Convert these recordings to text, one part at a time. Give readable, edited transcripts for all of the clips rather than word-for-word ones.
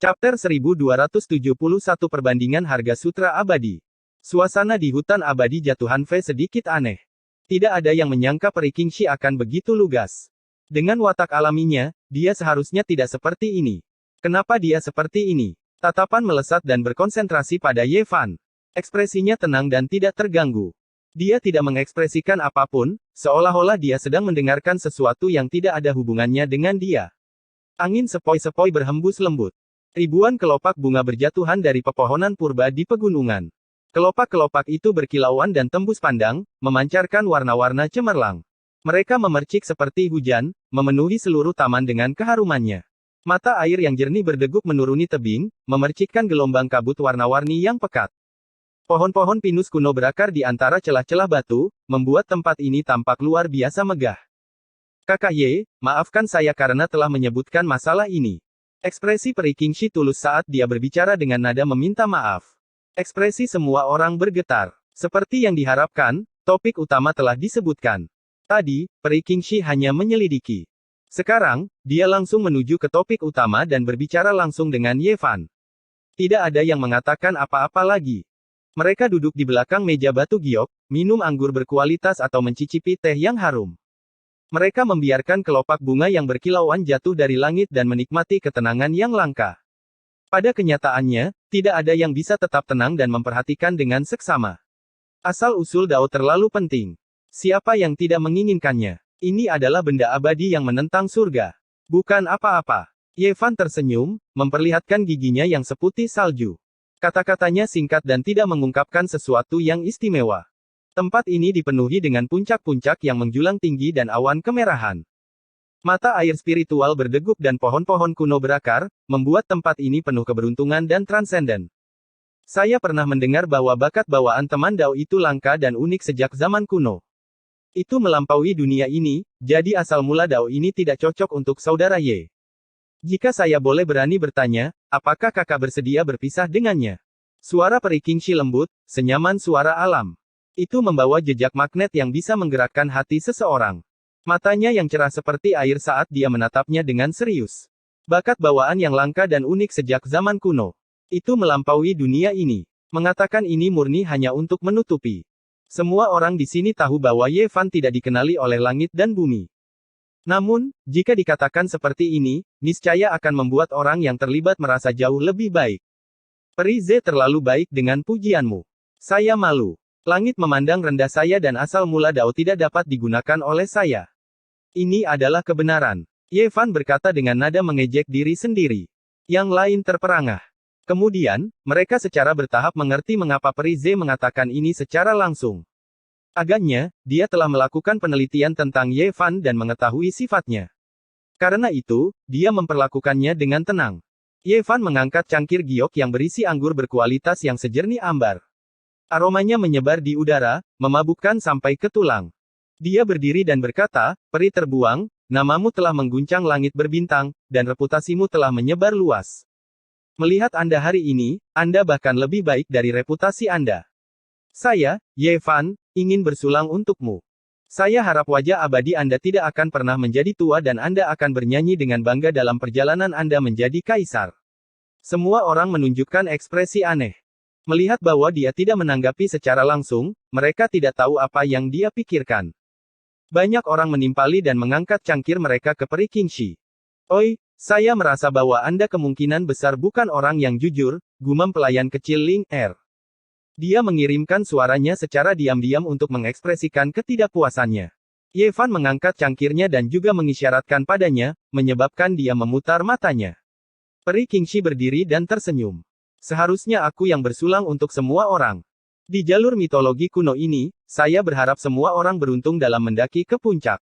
Chapter 1271 Perbandingan Harga Sutra Abadi. Suasana di hutan abadi Jatuhan Fei sedikit aneh. Tidak ada yang menyangka Peri Kingxi akan begitu lugas. Dengan watak alaminya, dia seharusnya tidak seperti ini. Kenapa dia seperti ini? Tatapan melesat dan berkonsentrasi pada Ye Fan. Ekspresinya tenang dan tidak terganggu. Dia tidak mengekspresikan apapun, seolah-olah dia sedang mendengarkan sesuatu yang tidak ada hubungannya dengan dia. Angin sepoi-sepoi berhembus lembut. Ribuan kelopak bunga berjatuhan dari pepohonan purba di pegunungan. Kelopak-kelopak itu berkilauan dan tembus pandang, memancarkan warna-warna cemerlang. Mereka memercik seperti hujan, memenuhi seluruh taman dengan keharumannya. Mata air yang jernih berdeguk menuruni tebing, memercikkan gelombang kabut warna-warni yang pekat. Pohon-pohon pinus kuno berakar di antara celah-celah batu, membuat tempat ini tampak luar biasa megah. Kakak Ye, maafkan saya karena telah menyebutkan masalah ini. Ekspresi Peri Kingxi tulus saat dia berbicara dengan nada meminta maaf. Ekspresi semua orang bergetar. Seperti yang diharapkan, topik utama telah disebutkan. Tadi, Peri Kingxi hanya menyelidiki. Sekarang, dia langsung menuju ke topik utama dan berbicara langsung dengan Ye Fan. Tidak ada yang mengatakan apa-apa lagi. Mereka duduk di belakang meja batu giok, minum anggur berkualitas atau mencicipi teh yang harum. Mereka membiarkan kelopak bunga yang berkilauan jatuh dari langit dan menikmati ketenangan yang langka. Pada kenyataannya, tidak ada yang bisa tetap tenang dan memperhatikan dengan seksama. Asal-usul Dao terlalu penting. Siapa yang tidak menginginkannya? Ini adalah benda abadi yang menentang surga. Bukan apa-apa. Ye Fan tersenyum, memperlihatkan giginya yang seputih salju. Kata-katanya singkat dan tidak mengungkapkan sesuatu yang istimewa. Tempat ini dipenuhi dengan puncak-puncak yang menjulang tinggi dan awan kemerahan. Mata air spiritual berdeguk dan pohon-pohon kuno berakar, membuat tempat ini penuh keberuntungan dan transenden. Saya pernah mendengar bahwa bakat bawaan teman Dao itu langka dan unik sejak zaman kuno. Itu melampaui dunia ini, jadi asal mula Dao ini tidak cocok untuk saudara Ye. Jika saya boleh berani bertanya, apakah kakak bersedia berpisah dengannya? Suara Peri Kingxi lembut, senyaman suara alam. Itu membawa jejak magnet yang bisa menggerakkan hati seseorang. Matanya yang cerah seperti air saat dia menatapnya dengan serius. Bakat bawaan yang langka dan unik sejak zaman kuno. Itu melampaui dunia ini. Mengatakan ini murni hanya untuk menutupi. Semua orang di sini tahu bahwa Ye Fan tidak dikenali oleh langit dan bumi. Namun, jika dikatakan seperti ini, niscaya akan membuat orang yang terlibat merasa jauh lebih baik. Peri Ze terlalu baik dengan pujianmu. Saya malu. Langit memandang rendah saya dan asal mula Dao tidak dapat digunakan oleh saya. Ini adalah kebenaran. Ye Fan berkata dengan nada mengejek diri sendiri. Yang lain terperangah. Kemudian, mereka secara bertahap mengerti mengapa Peri Ze mengatakan ini secara langsung. Agaknya, dia telah melakukan penelitian tentang Ye Fan dan mengetahui sifatnya. Karena itu, dia memperlakukannya dengan tenang. Ye Fan mengangkat cangkir giok yang berisi anggur berkualitas yang sejernih ambar. Aromanya menyebar di udara, memabukkan sampai ke tulang. Dia berdiri dan berkata, "Peri terbuang, namamu telah mengguncang langit berbintang, dan reputasimu telah menyebar luas. Melihat Anda hari ini, Anda bahkan lebih baik dari reputasi Anda. Saya, Ye Fan, ingin bersulang untukmu. Saya harap wajah abadi Anda tidak akan pernah menjadi tua dan Anda akan bernyanyi dengan bangga dalam perjalanan Anda menjadi kaisar." Semua orang menunjukkan ekspresi aneh. Melihat bahwa dia tidak menanggapi secara langsung, mereka tidak tahu apa yang dia pikirkan. Banyak orang menimpali dan mengangkat cangkir mereka ke Peri Kingxi. "Oi, saya merasa bahwa Anda kemungkinan besar bukan orang yang jujur," gumam pelayan kecil Ling Er. Dia mengirimkan suaranya secara diam-diam untuk mengekspresikan ketidakpuasannya. Ye Fan mengangkat cangkirnya dan juga mengisyaratkan padanya, menyebabkan dia memutar matanya. Peri Kingxi berdiri dan tersenyum. "Seharusnya aku yang bersulang untuk semua orang. Di jalur mitologi kuno ini, saya berharap semua orang beruntung dalam mendaki ke puncak.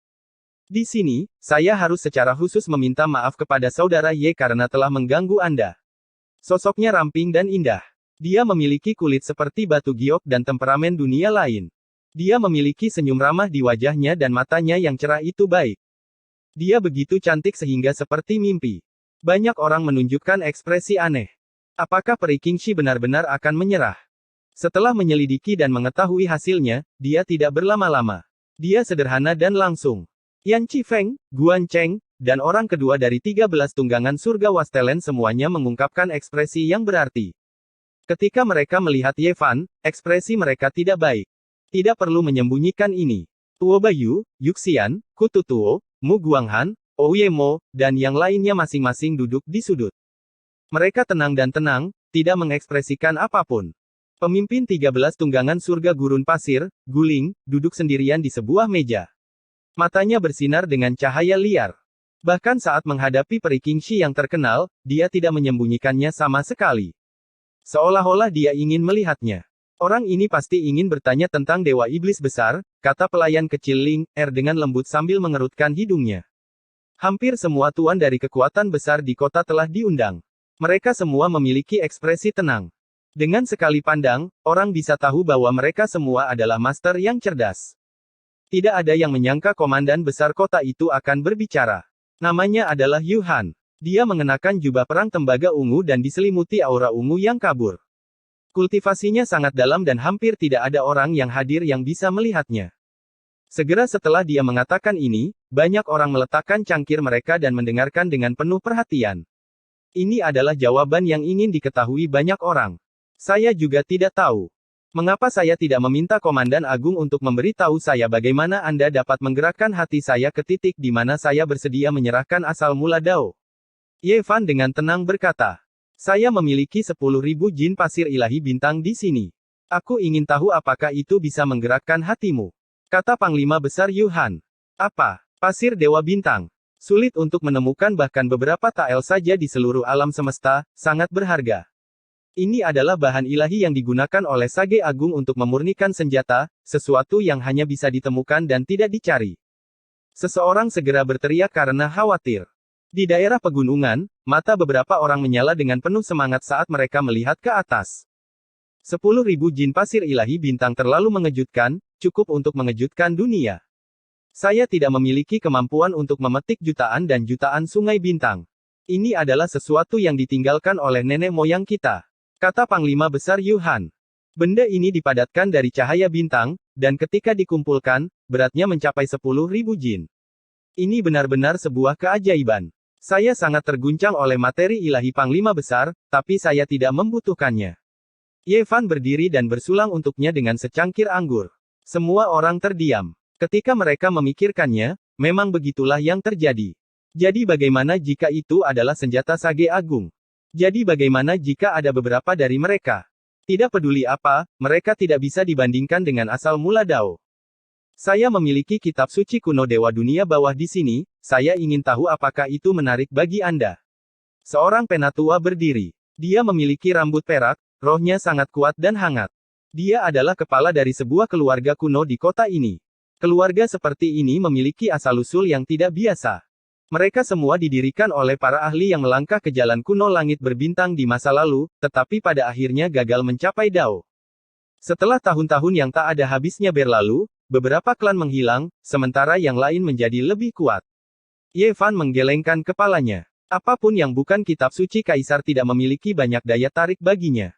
Di sini, saya harus secara khusus meminta maaf kepada saudara Ye karena telah mengganggu Anda." Sosoknya ramping dan indah. Dia memiliki kulit seperti batu giok dan temperamen dunia lain. Dia memiliki senyum ramah di wajahnya dan matanya yang cerah itu baik. Dia begitu cantik sehingga seperti mimpi. Banyak orang menunjukkan ekspresi aneh. Apakah Peri Kingxi benar-benar akan menyerah? Setelah menyelidiki dan mengetahui hasilnya, dia tidak berlama-lama. Dia sederhana dan langsung. Yan Qifeng, Guan Cheng, dan orang kedua dari 13 tunggangan surga Wastelen semuanya mengungkapkan ekspresi yang berarti. Ketika mereka melihat Ye Fan, ekspresi mereka tidak baik. Tidak perlu menyembunyikan ini. Tuo Bayu, Yuxian, Kutu Tuo, Mu Guanghan, Ouyemo, dan yang lainnya masing-masing duduk di sudut. Mereka tenang dan tenang, tidak mengekspresikan apapun. Pemimpin 13 tunggangan surga gurun pasir, Guling, duduk sendirian di sebuah meja. Matanya bersinar dengan cahaya liar. Bahkan saat menghadapi peri Qingxi yang terkenal, dia tidak menyembunyikannya sama sekali. Seolah-olah dia ingin melihatnya. Orang ini pasti ingin bertanya tentang Dewa Iblis Besar, kata pelayan kecil Ling Er dengan lembut sambil mengerutkan hidungnya. Hampir semua tuan dari kekuatan besar di kota telah diundang. Mereka semua memiliki ekspresi tenang. Dengan sekali pandang, orang bisa tahu bahwa mereka semua adalah master yang cerdas. Tidak ada yang menyangka komandan besar kota itu akan berbicara. Namanya adalah Yu Han. Dia mengenakan jubah perang tembaga ungu dan diselimuti aura ungu yang kabur. Kultivasinya sangat dalam dan hampir tidak ada orang yang hadir yang bisa melihatnya. Segera setelah dia mengatakan ini, banyak orang meletakkan cangkir mereka dan mendengarkan dengan penuh perhatian. Ini adalah jawaban yang ingin diketahui banyak orang. Saya juga tidak tahu. Mengapa saya tidak meminta Komandan Agung untuk memberitahu saya bagaimana Anda dapat menggerakkan hati saya ke titik di mana saya bersedia menyerahkan asal mula Dao? Ye Fan dengan tenang berkata. Saya memiliki 10.000 jin pasir ilahi bintang di sini. Aku ingin tahu apakah itu bisa menggerakkan hatimu. Kata Panglima Besar Yu Han. Apa? Pasir Dewa Bintang. Sulit untuk menemukan bahkan beberapa tael saja di seluruh alam semesta, sangat berharga. Ini adalah bahan ilahi yang digunakan oleh Sage Agung untuk memurnikan senjata, sesuatu yang hanya bisa ditemukan dan tidak dicari. Seseorang segera berteriak karena khawatir. Di daerah pegunungan, mata beberapa orang menyala dengan penuh semangat saat mereka melihat ke atas. 10.000 jin pasir ilahi bintang terlalu mengejutkan, cukup untuk mengejutkan dunia. Saya tidak memiliki kemampuan untuk memetik jutaan dan jutaan sungai bintang. Ini adalah sesuatu yang ditinggalkan oleh nenek moyang kita. Kata Panglima Besar Yu Han. Benda ini dipadatkan dari cahaya bintang, dan ketika dikumpulkan, beratnya mencapai 10.000 jin. Ini benar-benar sebuah keajaiban. Saya sangat terguncang oleh materi ilahi Panglima Besar, tapi saya tidak membutuhkannya. Ye Fan berdiri dan bersulang untuknya dengan secangkir anggur. Semua orang terdiam. Ketika mereka memikirkannya, memang begitulah yang terjadi. Jadi bagaimana jika itu adalah senjata Sage Agung? Jadi bagaimana jika ada beberapa dari mereka? Tidak peduli apa, mereka tidak bisa dibandingkan dengan asal mula Dao. Saya memiliki kitab suci kuno Dewa Dunia bawah di sini, saya ingin tahu apakah itu menarik bagi Anda. Seorang penatua berdiri. Dia memiliki rambut perak, rohnya sangat kuat dan hangat. Dia adalah kepala dari sebuah keluarga kuno di kota ini. Keluarga seperti ini memiliki asal-usul yang tidak biasa. Mereka semua didirikan oleh para ahli yang melangkah ke jalan kuno langit berbintang di masa lalu, tetapi pada akhirnya gagal mencapai Dao. Setelah tahun-tahun yang tak ada habisnya berlalu, beberapa klan menghilang, sementara yang lain menjadi lebih kuat. Ye Fan menggelengkan kepalanya. Apapun yang bukan kitab suci kaisar tidak memiliki banyak daya tarik baginya.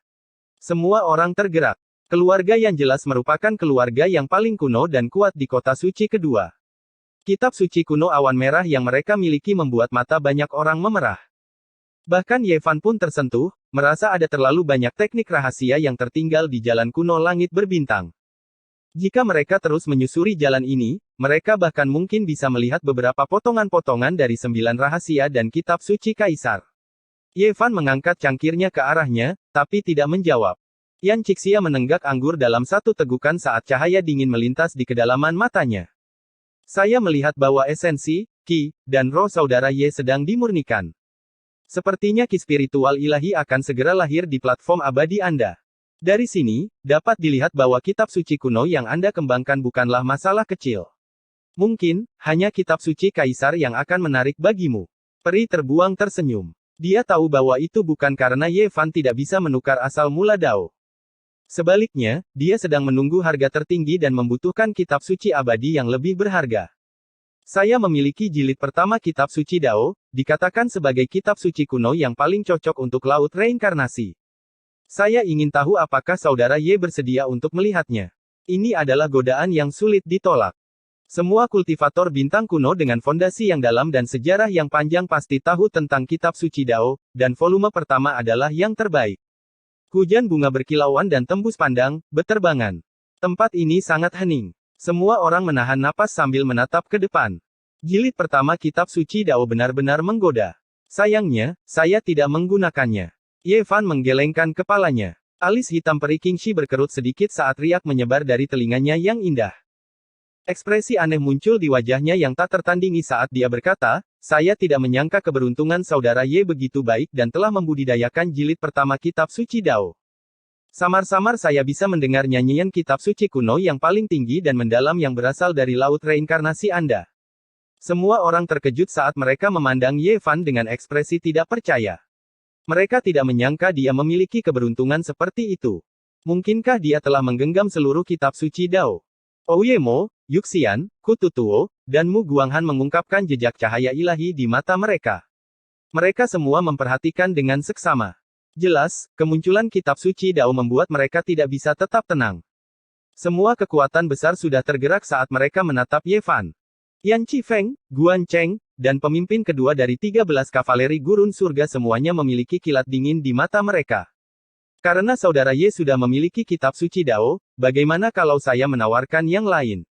Semua orang tergerak. Keluarga yang jelas merupakan keluarga yang paling kuno dan kuat di kota suci kedua. Kitab suci kuno awan merah yang mereka miliki membuat mata banyak orang memerah. Bahkan Ye Fan pun tersentuh, merasa ada terlalu banyak teknik rahasia yang tertinggal di jalan kuno langit berbintang. Jika mereka terus menyusuri jalan ini, mereka bahkan mungkin bisa melihat beberapa potongan-potongan dari 9 rahasia dan kitab suci kaisar. Ye Fan mengangkat cangkirnya ke arahnya, tapi tidak menjawab. Yan Cixia menenggak anggur dalam satu tegukan saat cahaya dingin melintas di kedalaman matanya. Saya melihat bahwa esensi, Qi, dan roh saudara Ye sedang dimurnikan. Sepertinya Qi spiritual ilahi akan segera lahir di platform abadi Anda. Dari sini, dapat dilihat bahwa kitab suci kuno yang Anda kembangkan bukanlah masalah kecil. Mungkin, hanya kitab suci kaisar yang akan menarik bagimu. Peri terbuang tersenyum. Dia tahu bahwa itu bukan karena Ye Fan tidak bisa menukar asal mula Dao. Sebaliknya, dia sedang menunggu harga tertinggi dan membutuhkan kitab suci abadi yang lebih berharga. Saya memiliki jilid pertama kitab suci Dao, dikatakan sebagai kitab suci kuno yang paling cocok untuk laut reinkarnasi. Saya ingin tahu apakah saudara Ye bersedia untuk melihatnya. Ini adalah godaan yang sulit ditolak. Semua kultivator bintang kuno dengan fondasi yang dalam dan sejarah yang panjang pasti tahu tentang kitab suci Dao, dan volume pertama adalah yang terbaik. Hujan bunga berkilauan dan tembus pandang, beterbangan. Tempat ini sangat hening. Semua orang menahan napas sambil menatap ke depan. Jilid pertama kitab suci Dao benar-benar menggoda. Sayangnya, saya tidak menggunakannya. Ye Fan menggelengkan kepalanya. Alis hitam peri Qingxi berkerut sedikit saat riak menyebar dari telinganya yang indah. Ekspresi aneh muncul di wajahnya yang tak tertandingi saat dia berkata, saya tidak menyangka keberuntungan saudara Ye begitu baik dan telah membudidayakan jilid pertama kitab suci Dao. Samar-samar saya bisa mendengar nyanyian kitab suci kuno yang paling tinggi dan mendalam yang berasal dari laut reinkarnasi Anda. Semua orang terkejut saat mereka memandang Ye Fan dengan ekspresi tidak percaya. Mereka tidak menyangka dia memiliki keberuntungan seperti itu. Mungkinkah dia telah menggenggam seluruh kitab suci Dao? Ouyemo, Yuxian, Kututuo, dan Mu Guanghan mengungkapkan jejak cahaya ilahi di mata mereka. Mereka semua memperhatikan dengan seksama. Jelas, kemunculan kitab suci Dao membuat mereka tidak bisa tetap tenang. Semua kekuatan besar sudah tergerak saat mereka menatap Ye Fan. Yan Qifeng, Guan Cheng, dan pemimpin kedua dari 13 kavaleri gurun surga semuanya memiliki kilat dingin di mata mereka. Karena saudara Ye sudah memiliki kitab suci Dao, bagaimana kalau saya menawarkan yang lain?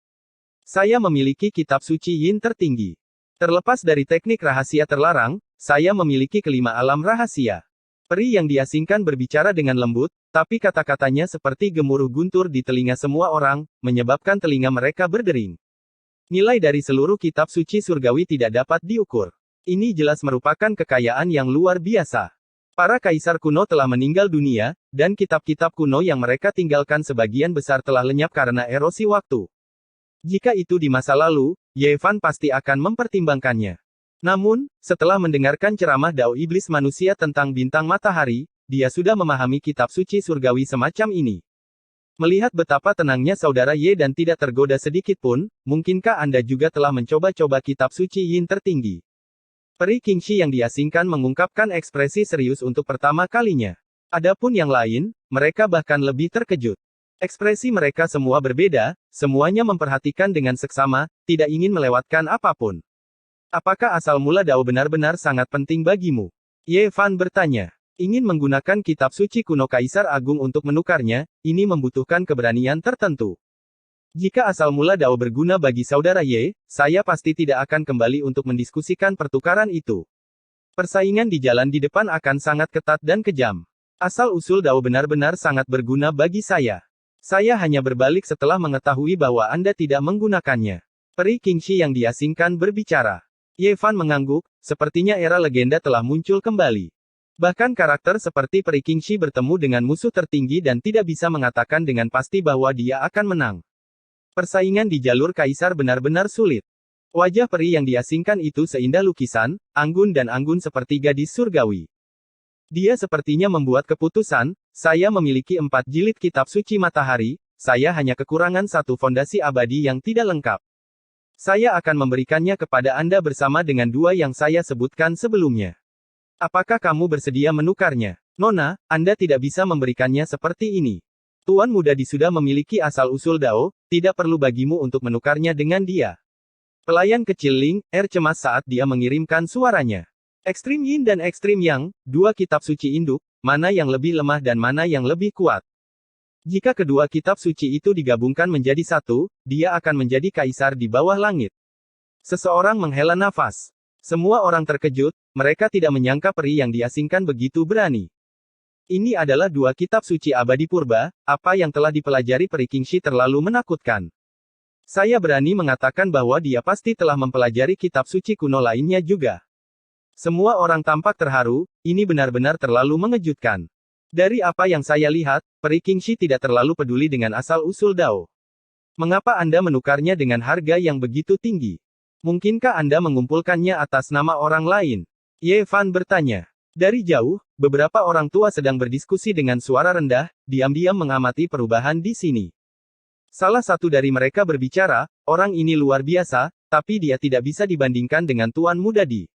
Saya memiliki kitab suci Yin tertinggi. Terlepas dari teknik rahasia terlarang, saya memiliki kelima alam rahasia. Peri yang diasingkan berbicara dengan lembut, tapi kata-katanya seperti gemuruh guntur di telinga semua orang, menyebabkan telinga mereka berdering. Nilai dari seluruh kitab suci surgawi tidak dapat diukur. Ini jelas merupakan kekayaan yang luar biasa. Para kaisar kuno telah meninggal dunia, dan kitab-kitab kuno yang mereka tinggalkan sebagian besar telah lenyap karena erosi waktu. Jika itu di masa lalu, Ye Fan pasti akan mempertimbangkannya. Namun, setelah mendengarkan ceramah Dao Iblis Manusia tentang bintang matahari, dia sudah memahami kitab suci surgawi semacam ini. Melihat betapa tenangnya saudara Ye dan tidak tergoda sedikit pun, mungkinkah Anda juga telah mencoba-coba kitab suci Yin tertinggi? Peri Qingxi yang diasingkan mengungkapkan ekspresi serius untuk pertama kalinya. Adapun yang lain, mereka bahkan lebih terkejut. Ekspresi mereka semua berbeda, semuanya memperhatikan dengan seksama, tidak ingin melewatkan apapun. Apakah asal mula Dao benar-benar sangat penting bagimu? Ye Fan bertanya. Ingin menggunakan kitab suci kuno Kaisar Agung untuk menukarnya, ini membutuhkan keberanian tertentu. Jika asal mula Dao berguna bagi saudara Ye, saya pasti tidak akan kembali untuk mendiskusikan pertukaran itu. Persaingan di jalan di depan akan sangat ketat dan kejam. Asal-usul Dao benar-benar sangat berguna bagi saya. Saya hanya berbalik setelah mengetahui bahwa Anda tidak menggunakannya. Peri Qingxi yang diasingkan berbicara. Ye Fan mengangguk, sepertinya era legenda telah muncul kembali. Bahkan karakter seperti Peri Qingxi bertemu dengan musuh tertinggi dan tidak bisa mengatakan dengan pasti bahwa dia akan menang. Persaingan di jalur kaisar benar-benar sulit. Wajah peri yang diasingkan itu seindah lukisan, anggun dan anggun seperti gadis surgawi. Dia sepertinya membuat keputusan, saya memiliki 4 jilid kitab suci matahari, saya hanya kekurangan satu fondasi abadi yang tidak lengkap. Saya akan memberikannya kepada Anda bersama dengan 2 yang saya sebutkan sebelumnya. Apakah kamu bersedia menukarnya? Nona, Anda tidak bisa memberikannya seperti ini. Tuan muda di sudah memiliki asal-usul Dao, tidak perlu bagimu untuk menukarnya dengan dia. Pelayan kecil Ling, cemas saat dia mengirimkan suaranya. Ekstrim Yin dan Ekstrim Yang, 2 kitab suci induk, mana yang lebih lemah dan mana yang lebih kuat. Jika kedua kitab suci itu digabungkan menjadi satu, dia akan menjadi kaisar di bawah langit. Seseorang menghela nafas. Semua orang terkejut, mereka tidak menyangka peri yang diasingkan begitu berani. Ini adalah 2 kitab suci abadi purba, apa yang telah dipelajari Peri Qingxi terlalu menakutkan. Saya berani mengatakan bahwa dia pasti telah mempelajari kitab suci kuno lainnya juga. Semua orang tampak terharu, ini benar-benar terlalu mengejutkan. Dari apa yang saya lihat, Peri Qingxi tidak terlalu peduli dengan asal-usul Dao. Mengapa Anda menukarnya dengan harga yang begitu tinggi? Mungkinkah Anda mengumpulkannya atas nama orang lain? Ye Fan bertanya. Dari jauh, beberapa orang tua sedang berdiskusi dengan suara rendah, diam-diam mengamati perubahan di sini. Salah satu dari mereka berbicara, orang ini luar biasa, tapi dia tidak bisa dibandingkan dengan Tuan Muda di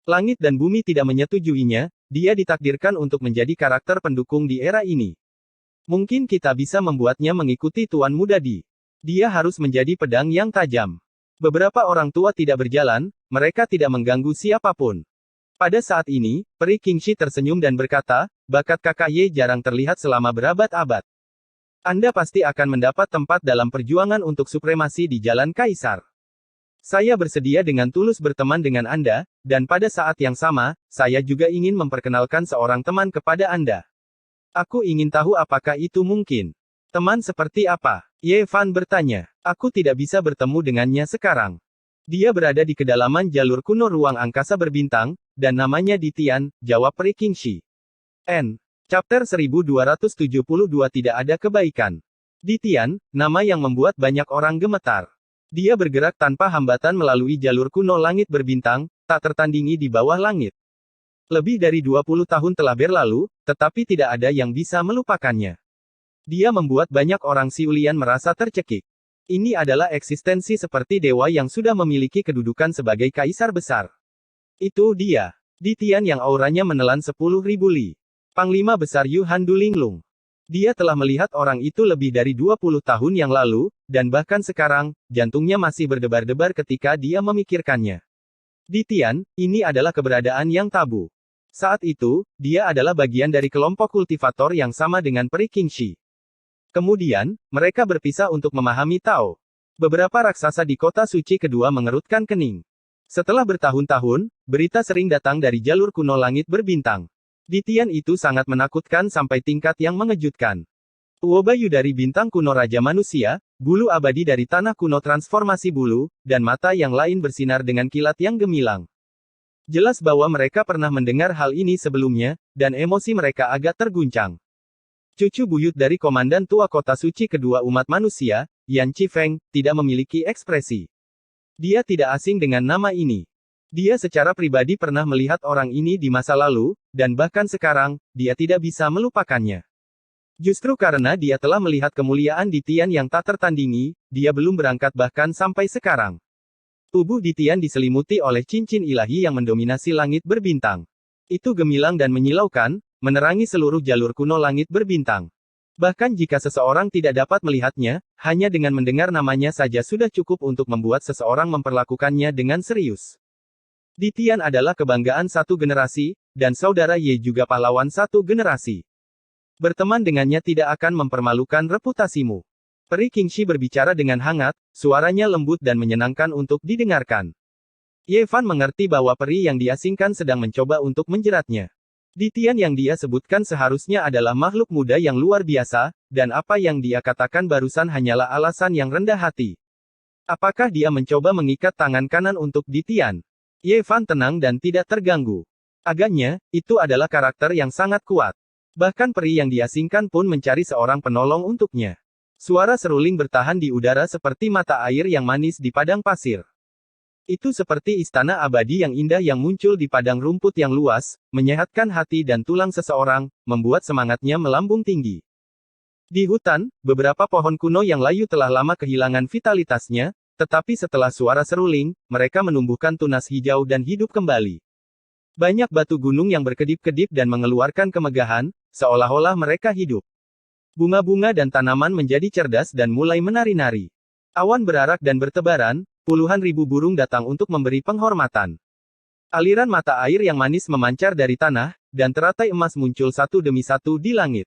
langit dan bumi tidak menyetujuinya, dia ditakdirkan untuk menjadi karakter pendukung di era ini. Mungkin kita bisa membuatnya mengikuti Tuan Muda di. Dia harus menjadi pedang yang tajam. Beberapa orang tua tidak berjalan, mereka tidak mengganggu siapapun. Pada saat ini, peri Qingxi tersenyum dan berkata, bakat kakak Ye jarang terlihat selama berabad-abad. Anda pasti akan mendapat tempat dalam perjuangan untuk supremasi di jalan Kaisar. Saya bersedia dengan tulus berteman dengan Anda, dan pada saat yang sama, saya juga ingin memperkenalkan seorang teman kepada Anda. Aku ingin tahu apakah itu mungkin. Teman seperti apa? Ye Fan bertanya. Aku tidak bisa bertemu dengannya sekarang. Dia berada di kedalaman jalur kuno ruang angkasa berbintang, dan namanya Ditian, jawab peri Qingxi. N. Chapter 1272 tidak ada kebaikan. Ditian, nama yang membuat banyak orang gemetar. Dia bergerak tanpa hambatan melalui jalur kuno langit berbintang, tak tertandingi di bawah langit. Lebih dari 20 tahun telah berlalu, tetapi tidak ada yang bisa melupakannya. Dia membuat banyak orang Siulian merasa tercekik. Ini adalah eksistensi seperti dewa yang sudah memiliki kedudukan sebagai kaisar besar. Itu dia. Ditian yang auranya menelan 10.000 li. Panglima besar Yu Han Dulinglung. Dia telah melihat orang itu lebih dari 20 tahun yang lalu, dan bahkan sekarang, jantungnya masih berdebar-debar ketika dia memikirkannya. Ditian, ini adalah keberadaan yang tabu. Saat itu, dia adalah bagian dari kelompok kultivator yang sama dengan peri Qingxi. Kemudian, mereka berpisah untuk memahami Tao. Beberapa raksasa di kota suci kedua mengerutkan kening. Setelah bertahun-tahun, berita sering datang dari jalur kuno langit berbintang. Ditian itu sangat menakutkan sampai tingkat yang mengejutkan. Uobayu dari bintang kuno Raja Manusia, bulu abadi dari tanah kuno transformasi bulu, dan mata yang lain bersinar dengan kilat yang gemilang. Jelas bahwa mereka pernah mendengar hal ini sebelumnya, dan emosi mereka agak terguncang. Cucu buyut dari komandan tua kota suci kedua umat manusia, Yan Qifeng, tidak memiliki ekspresi. Dia tidak asing dengan nama ini. Dia secara pribadi pernah melihat orang ini di masa lalu, dan bahkan sekarang, dia tidak bisa melupakannya. Justru karena dia telah melihat kemuliaan Ditian yang tak tertandingi, dia belum berangkat bahkan sampai sekarang. Tubuh Ditian diselimuti oleh cincin ilahi yang mendominasi langit berbintang. Itu gemilang dan menyilaukan, menerangi seluruh jalur kuno langit berbintang. Bahkan jika seseorang tidak dapat melihatnya, hanya dengan mendengar namanya saja sudah cukup untuk membuat seseorang memperlakukannya dengan serius. Ditian adalah kebanggaan satu generasi, dan saudara Ye juga pahlawan satu generasi. Berteman dengannya tidak akan mempermalukan reputasimu. Peri Qingxi berbicara dengan hangat, suaranya lembut dan menyenangkan untuk didengarkan. Ye Fan mengerti bahwa peri yang diasingkan sedang mencoba untuk menjeratnya. Ditian yang dia sebutkan seharusnya adalah makhluk muda yang luar biasa, dan apa yang dia katakan barusan hanyalah alasan yang rendah hati. Apakah dia mencoba mengikat tangan kanan untuk Ditian? Ye Fan tenang dan tidak terganggu. Agaknya, itu adalah karakter yang sangat kuat. Bahkan peri yang diasingkan pun mencari seorang penolong untuknya. Suara seruling bertahan di udara seperti mata air yang manis di padang pasir. Itu seperti istana abadi yang indah yang muncul di padang rumput yang luas, menyehatkan hati dan tulang seseorang, membuat semangatnya melambung tinggi. Di hutan, beberapa pohon kuno yang layu telah lama kehilangan vitalitasnya, tetapi setelah suara seruling, mereka menumbuhkan tunas hijau dan hidup kembali. Banyak batu gunung yang berkedip-kedip dan mengeluarkan kemegahan, seolah-olah mereka hidup. Bunga-bunga dan tanaman menjadi cerdas dan mulai menari-nari. Awan berarak dan bertebaran, puluhan ribu burung datang untuk memberi penghormatan. Aliran mata air yang manis memancar dari tanah, dan teratai emas muncul satu demi satu di langit.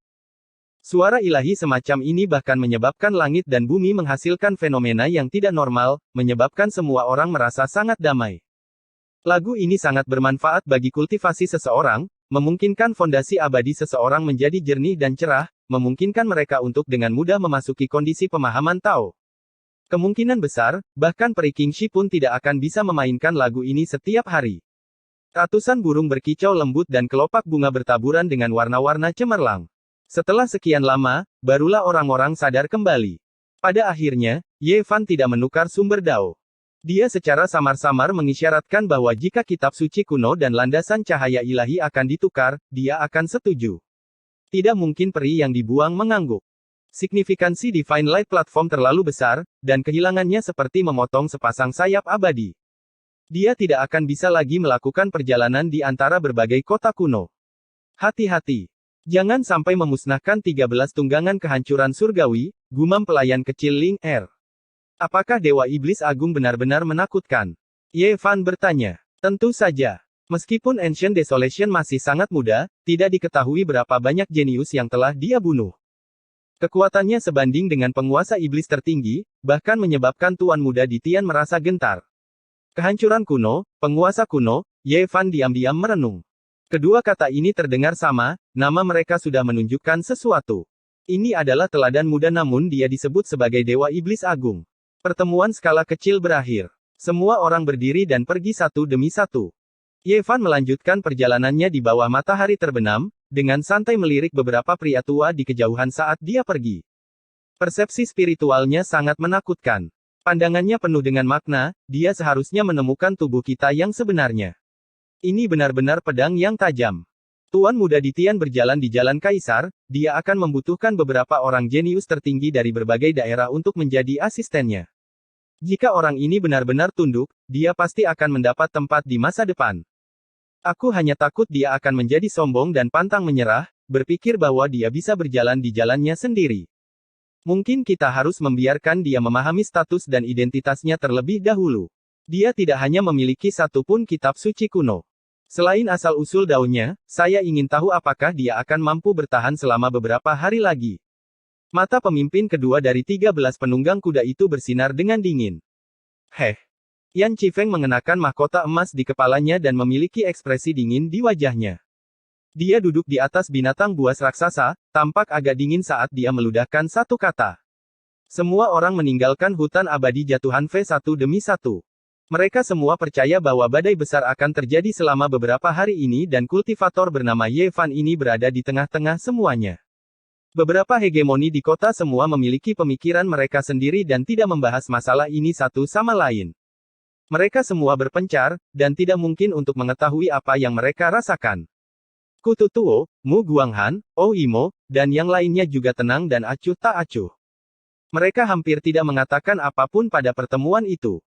Suara ilahi semacam ini bahkan menyebabkan langit dan bumi menghasilkan fenomena yang tidak normal, menyebabkan semua orang merasa sangat damai. Lagu ini sangat bermanfaat bagi kultivasi seseorang, memungkinkan fondasi abadi seseorang menjadi jernih dan cerah, memungkinkan mereka untuk dengan mudah memasuki kondisi pemahaman Tao. Kemungkinan besar, bahkan peri Qingxi pun tidak akan bisa memainkan lagu ini setiap hari. Ratusan burung berkicau lembut dan kelopak bunga bertaburan dengan warna-warna cemerlang. Setelah sekian lama, barulah orang-orang sadar kembali. Pada akhirnya, Ye Fan tidak menukar sumber Dao. Dia secara samar-samar mengisyaratkan bahwa jika kitab suci kuno dan landasan cahaya ilahi akan ditukar, dia akan setuju. Tidak mungkin peri yang dibuang mengangguk. Signifikansi Divine Light Platform terlalu besar, dan kehilangannya seperti memotong sepasang sayap abadi. Dia tidak akan bisa lagi melakukan perjalanan di antara berbagai kota kuno. Hati-hati. Jangan sampai memusnahkan 13 tunggangan kehancuran surgawi, gumam pelayan kecil Ling Er. Apakah Dewa Iblis Agung benar-benar menakutkan? Ye Fan bertanya. Tentu saja. Meskipun Ancient Desolation masih sangat muda, tidak diketahui berapa banyak jenius yang telah dia bunuh. Kekuatannya sebanding dengan penguasa iblis tertinggi, bahkan menyebabkan Tuan Muda di Tian merasa gentar. Kehancuran kuno, penguasa kuno, Ye Fan diam-diam merenung. Kedua kata ini terdengar sama, nama mereka sudah menunjukkan sesuatu. Ini adalah teladan muda namun dia disebut sebagai Dewa Iblis Agung. Pertemuan skala kecil berakhir. Semua orang berdiri dan pergi satu demi satu. Ye Fan melanjutkan perjalanannya di bawah matahari terbenam, dengan santai melirik beberapa pria tua di kejauhan saat dia pergi. Persepsi spiritualnya sangat menakutkan. Pandangannya penuh dengan makna, dia seharusnya menemukan tubuh kita yang sebenarnya. Ini benar-benar pedang yang tajam. Tuan Muda di Tian berjalan di Jalan Kaisar, dia akan membutuhkan beberapa orang jenius tertinggi dari berbagai daerah untuk menjadi asistennya. Jika orang ini benar-benar tunduk, dia pasti akan mendapat tempat di masa depan. Aku hanya takut dia akan menjadi sombong dan pantang menyerah, berpikir bahwa dia bisa berjalan di jalannya sendiri. Mungkin kita harus membiarkan dia memahami status dan identitasnya terlebih dahulu. Dia tidak hanya memiliki satu pun kitab suci kuno. Selain asal-usul daunnya, saya ingin tahu apakah dia akan mampu bertahan selama beberapa hari lagi. Mata pemimpin kedua dari 13 penunggang kuda itu bersinar dengan dingin. Heh. Yan Qifeng mengenakan mahkota emas di kepalanya dan memiliki ekspresi dingin di wajahnya. Dia duduk di atas binatang buas raksasa, tampak agak dingin saat dia meludahkan satu kata. Semua orang meninggalkan hutan abadi jatuhan V satu demi satu. Mereka semua percaya bahwa badai besar akan terjadi selama beberapa hari ini dan kultivator bernama Ye Fan ini berada di tengah-tengah semuanya. Beberapa hegemoni di kota semua memiliki pemikiran mereka sendiri dan tidak membahas masalah ini satu sama lain. Mereka semua berpencar, dan tidak mungkin untuk mengetahui apa yang mereka rasakan. Kutu Tuo, Mu Guanghan, Oh Imo, dan yang lainnya juga tenang dan acuh tak acuh. Mereka hampir tidak mengatakan apapun pada pertemuan itu.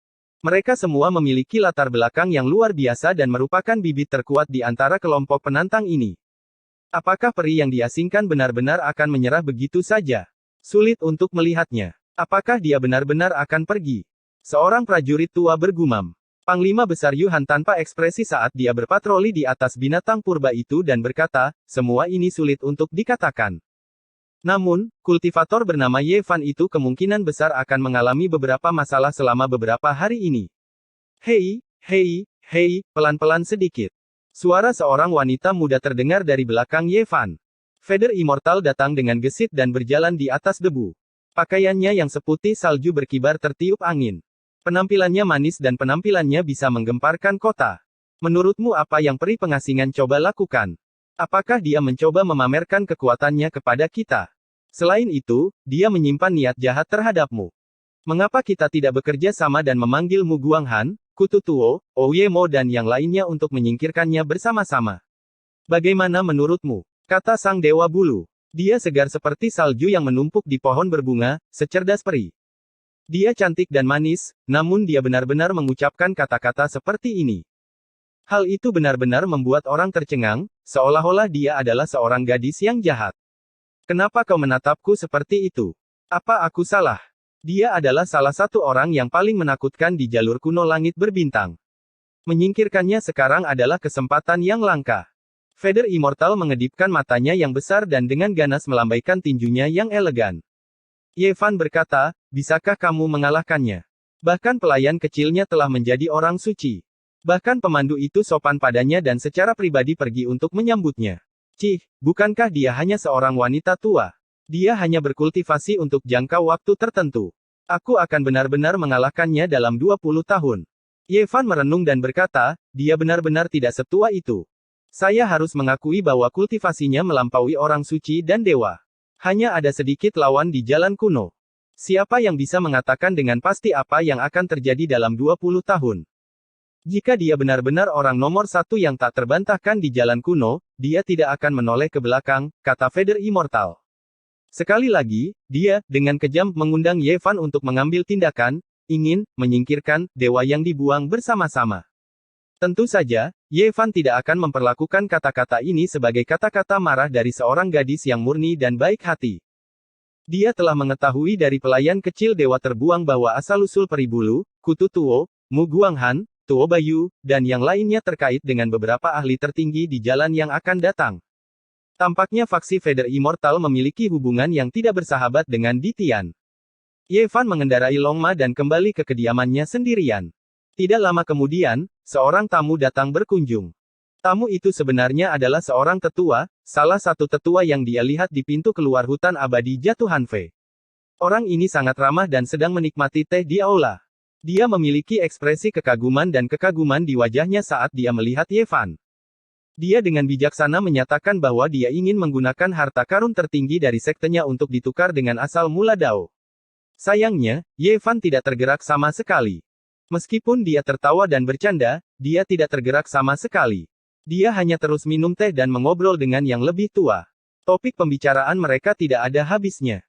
Mereka semua memiliki latar belakang yang luar biasa dan merupakan bibit terkuat di antara kelompok penantang ini. Apakah peri yang diasingkan benar-benar akan menyerah begitu saja? Sulit untuk melihatnya. Apakah dia benar-benar akan pergi? Seorang prajurit tua bergumam. Panglima Besar Yuhan tanpa ekspresi saat dia berpatroli di atas binatang purba itu dan berkata, semua ini sulit untuk dikatakan. Namun, kultivator bernama Ye Fan itu kemungkinan besar akan mengalami beberapa masalah selama beberapa hari ini. Hei, hei, hei, pelan-pelan sedikit. Suara seorang wanita muda terdengar dari belakang Ye Fan. Feather Immortal datang dengan gesit dan berjalan di atas debu. Pakaiannya yang seputih salju berkibar tertiup angin. Penampilannya manis dan penampilannya bisa menggemparkan kota. Menurutmu apa yang peri pengasingan coba lakukan? Apakah dia mencoba memamerkan kekuatannya kepada kita? Selain itu, dia menyimpan niat jahat terhadapmu. Mengapa kita tidak bekerja sama dan memanggil Mu Guanghan, Kutu Tuo, Ouyemo dan yang lainnya untuk menyingkirkannya bersama-sama? Bagaimana menurutmu? Kata sang dewa bulu. Dia segar seperti salju yang menumpuk di pohon berbunga, secerdas peri. Dia cantik dan manis, namun dia benar-benar mengucapkan kata-kata seperti ini. Hal itu benar-benar membuat orang tercengang, seolah-olah dia adalah seorang gadis yang jahat. Kenapa kau menatapku seperti itu? Apa aku salah? Dia adalah salah satu orang yang paling menakutkan di jalur kuno langit berbintang. Menyingkirkannya sekarang adalah kesempatan yang langka. Feather Immortal mengedipkan matanya yang besar dan dengan ganas melambaikan tinjunya yang elegan. Ye Fan berkata, bisakah kamu mengalahkannya? Bahkan pelayan kecilnya telah menjadi orang suci. Bahkan pemandu itu sopan padanya dan secara pribadi pergi untuk menyambutnya. Cih, bukankah dia hanya seorang wanita tua? Dia hanya berkultivasi untuk jangka waktu tertentu. Aku akan benar-benar mengalahkannya dalam 20 tahun. Ye Fan merenung dan berkata, dia benar-benar tidak setua itu. Saya harus mengakui bahwa kultivasinya melampaui orang suci dan dewa. Hanya ada sedikit lawan di jalan kuno. Siapa yang bisa mengatakan dengan pasti apa yang akan terjadi dalam 20 tahun? Jika dia benar-benar orang nomor satu yang tak terbantahkan di jalan kuno, dia tidak akan menoleh ke belakang, kata Feather Immortal. Sekali lagi, dia, dengan kejam, mengundang Ye Fan untuk mengambil tindakan, ingin, menyingkirkan, dewa yang dibuang bersama-sama. Tentu saja, Ye Fan tidak akan memperlakukan kata-kata ini sebagai kata-kata marah dari seorang gadis yang murni dan baik hati. Dia telah mengetahui dari pelayan kecil dewa terbuang bahwa asal-usul Peri Bulu, Kutu Tuo, Mu Guanghan, Tuo Bayu, dan yang lainnya terkait dengan beberapa ahli tertinggi di jalan yang akan datang. Tampaknya faksi Vader Immortal memiliki hubungan yang tidak bersahabat dengan Di Tian. Ye Fan mengendarai Long Ma dan kembali ke kediamannya sendirian. Tidak lama kemudian, seorang tamu datang berkunjung. Tamu itu sebenarnya adalah seorang tetua, salah satu tetua yang dia lihat di pintu keluar hutan abadi Jatuhan Fei. Orang ini sangat ramah dan sedang menikmati teh di aula. Dia memiliki ekspresi kekaguman dan kekaguman di wajahnya saat dia melihat Ye Fan. Dia dengan bijaksana menyatakan bahwa dia ingin menggunakan harta karun tertinggi dari sektenya untuk ditukar dengan asal mula Dao. Sayangnya, Ye Fan tidak tergerak sama sekali. Meskipun dia tertawa dan bercanda, dia tidak tergerak sama sekali. Dia hanya terus minum teh dan mengobrol dengan yang lebih tua. Topik pembicaraan mereka tidak ada habisnya.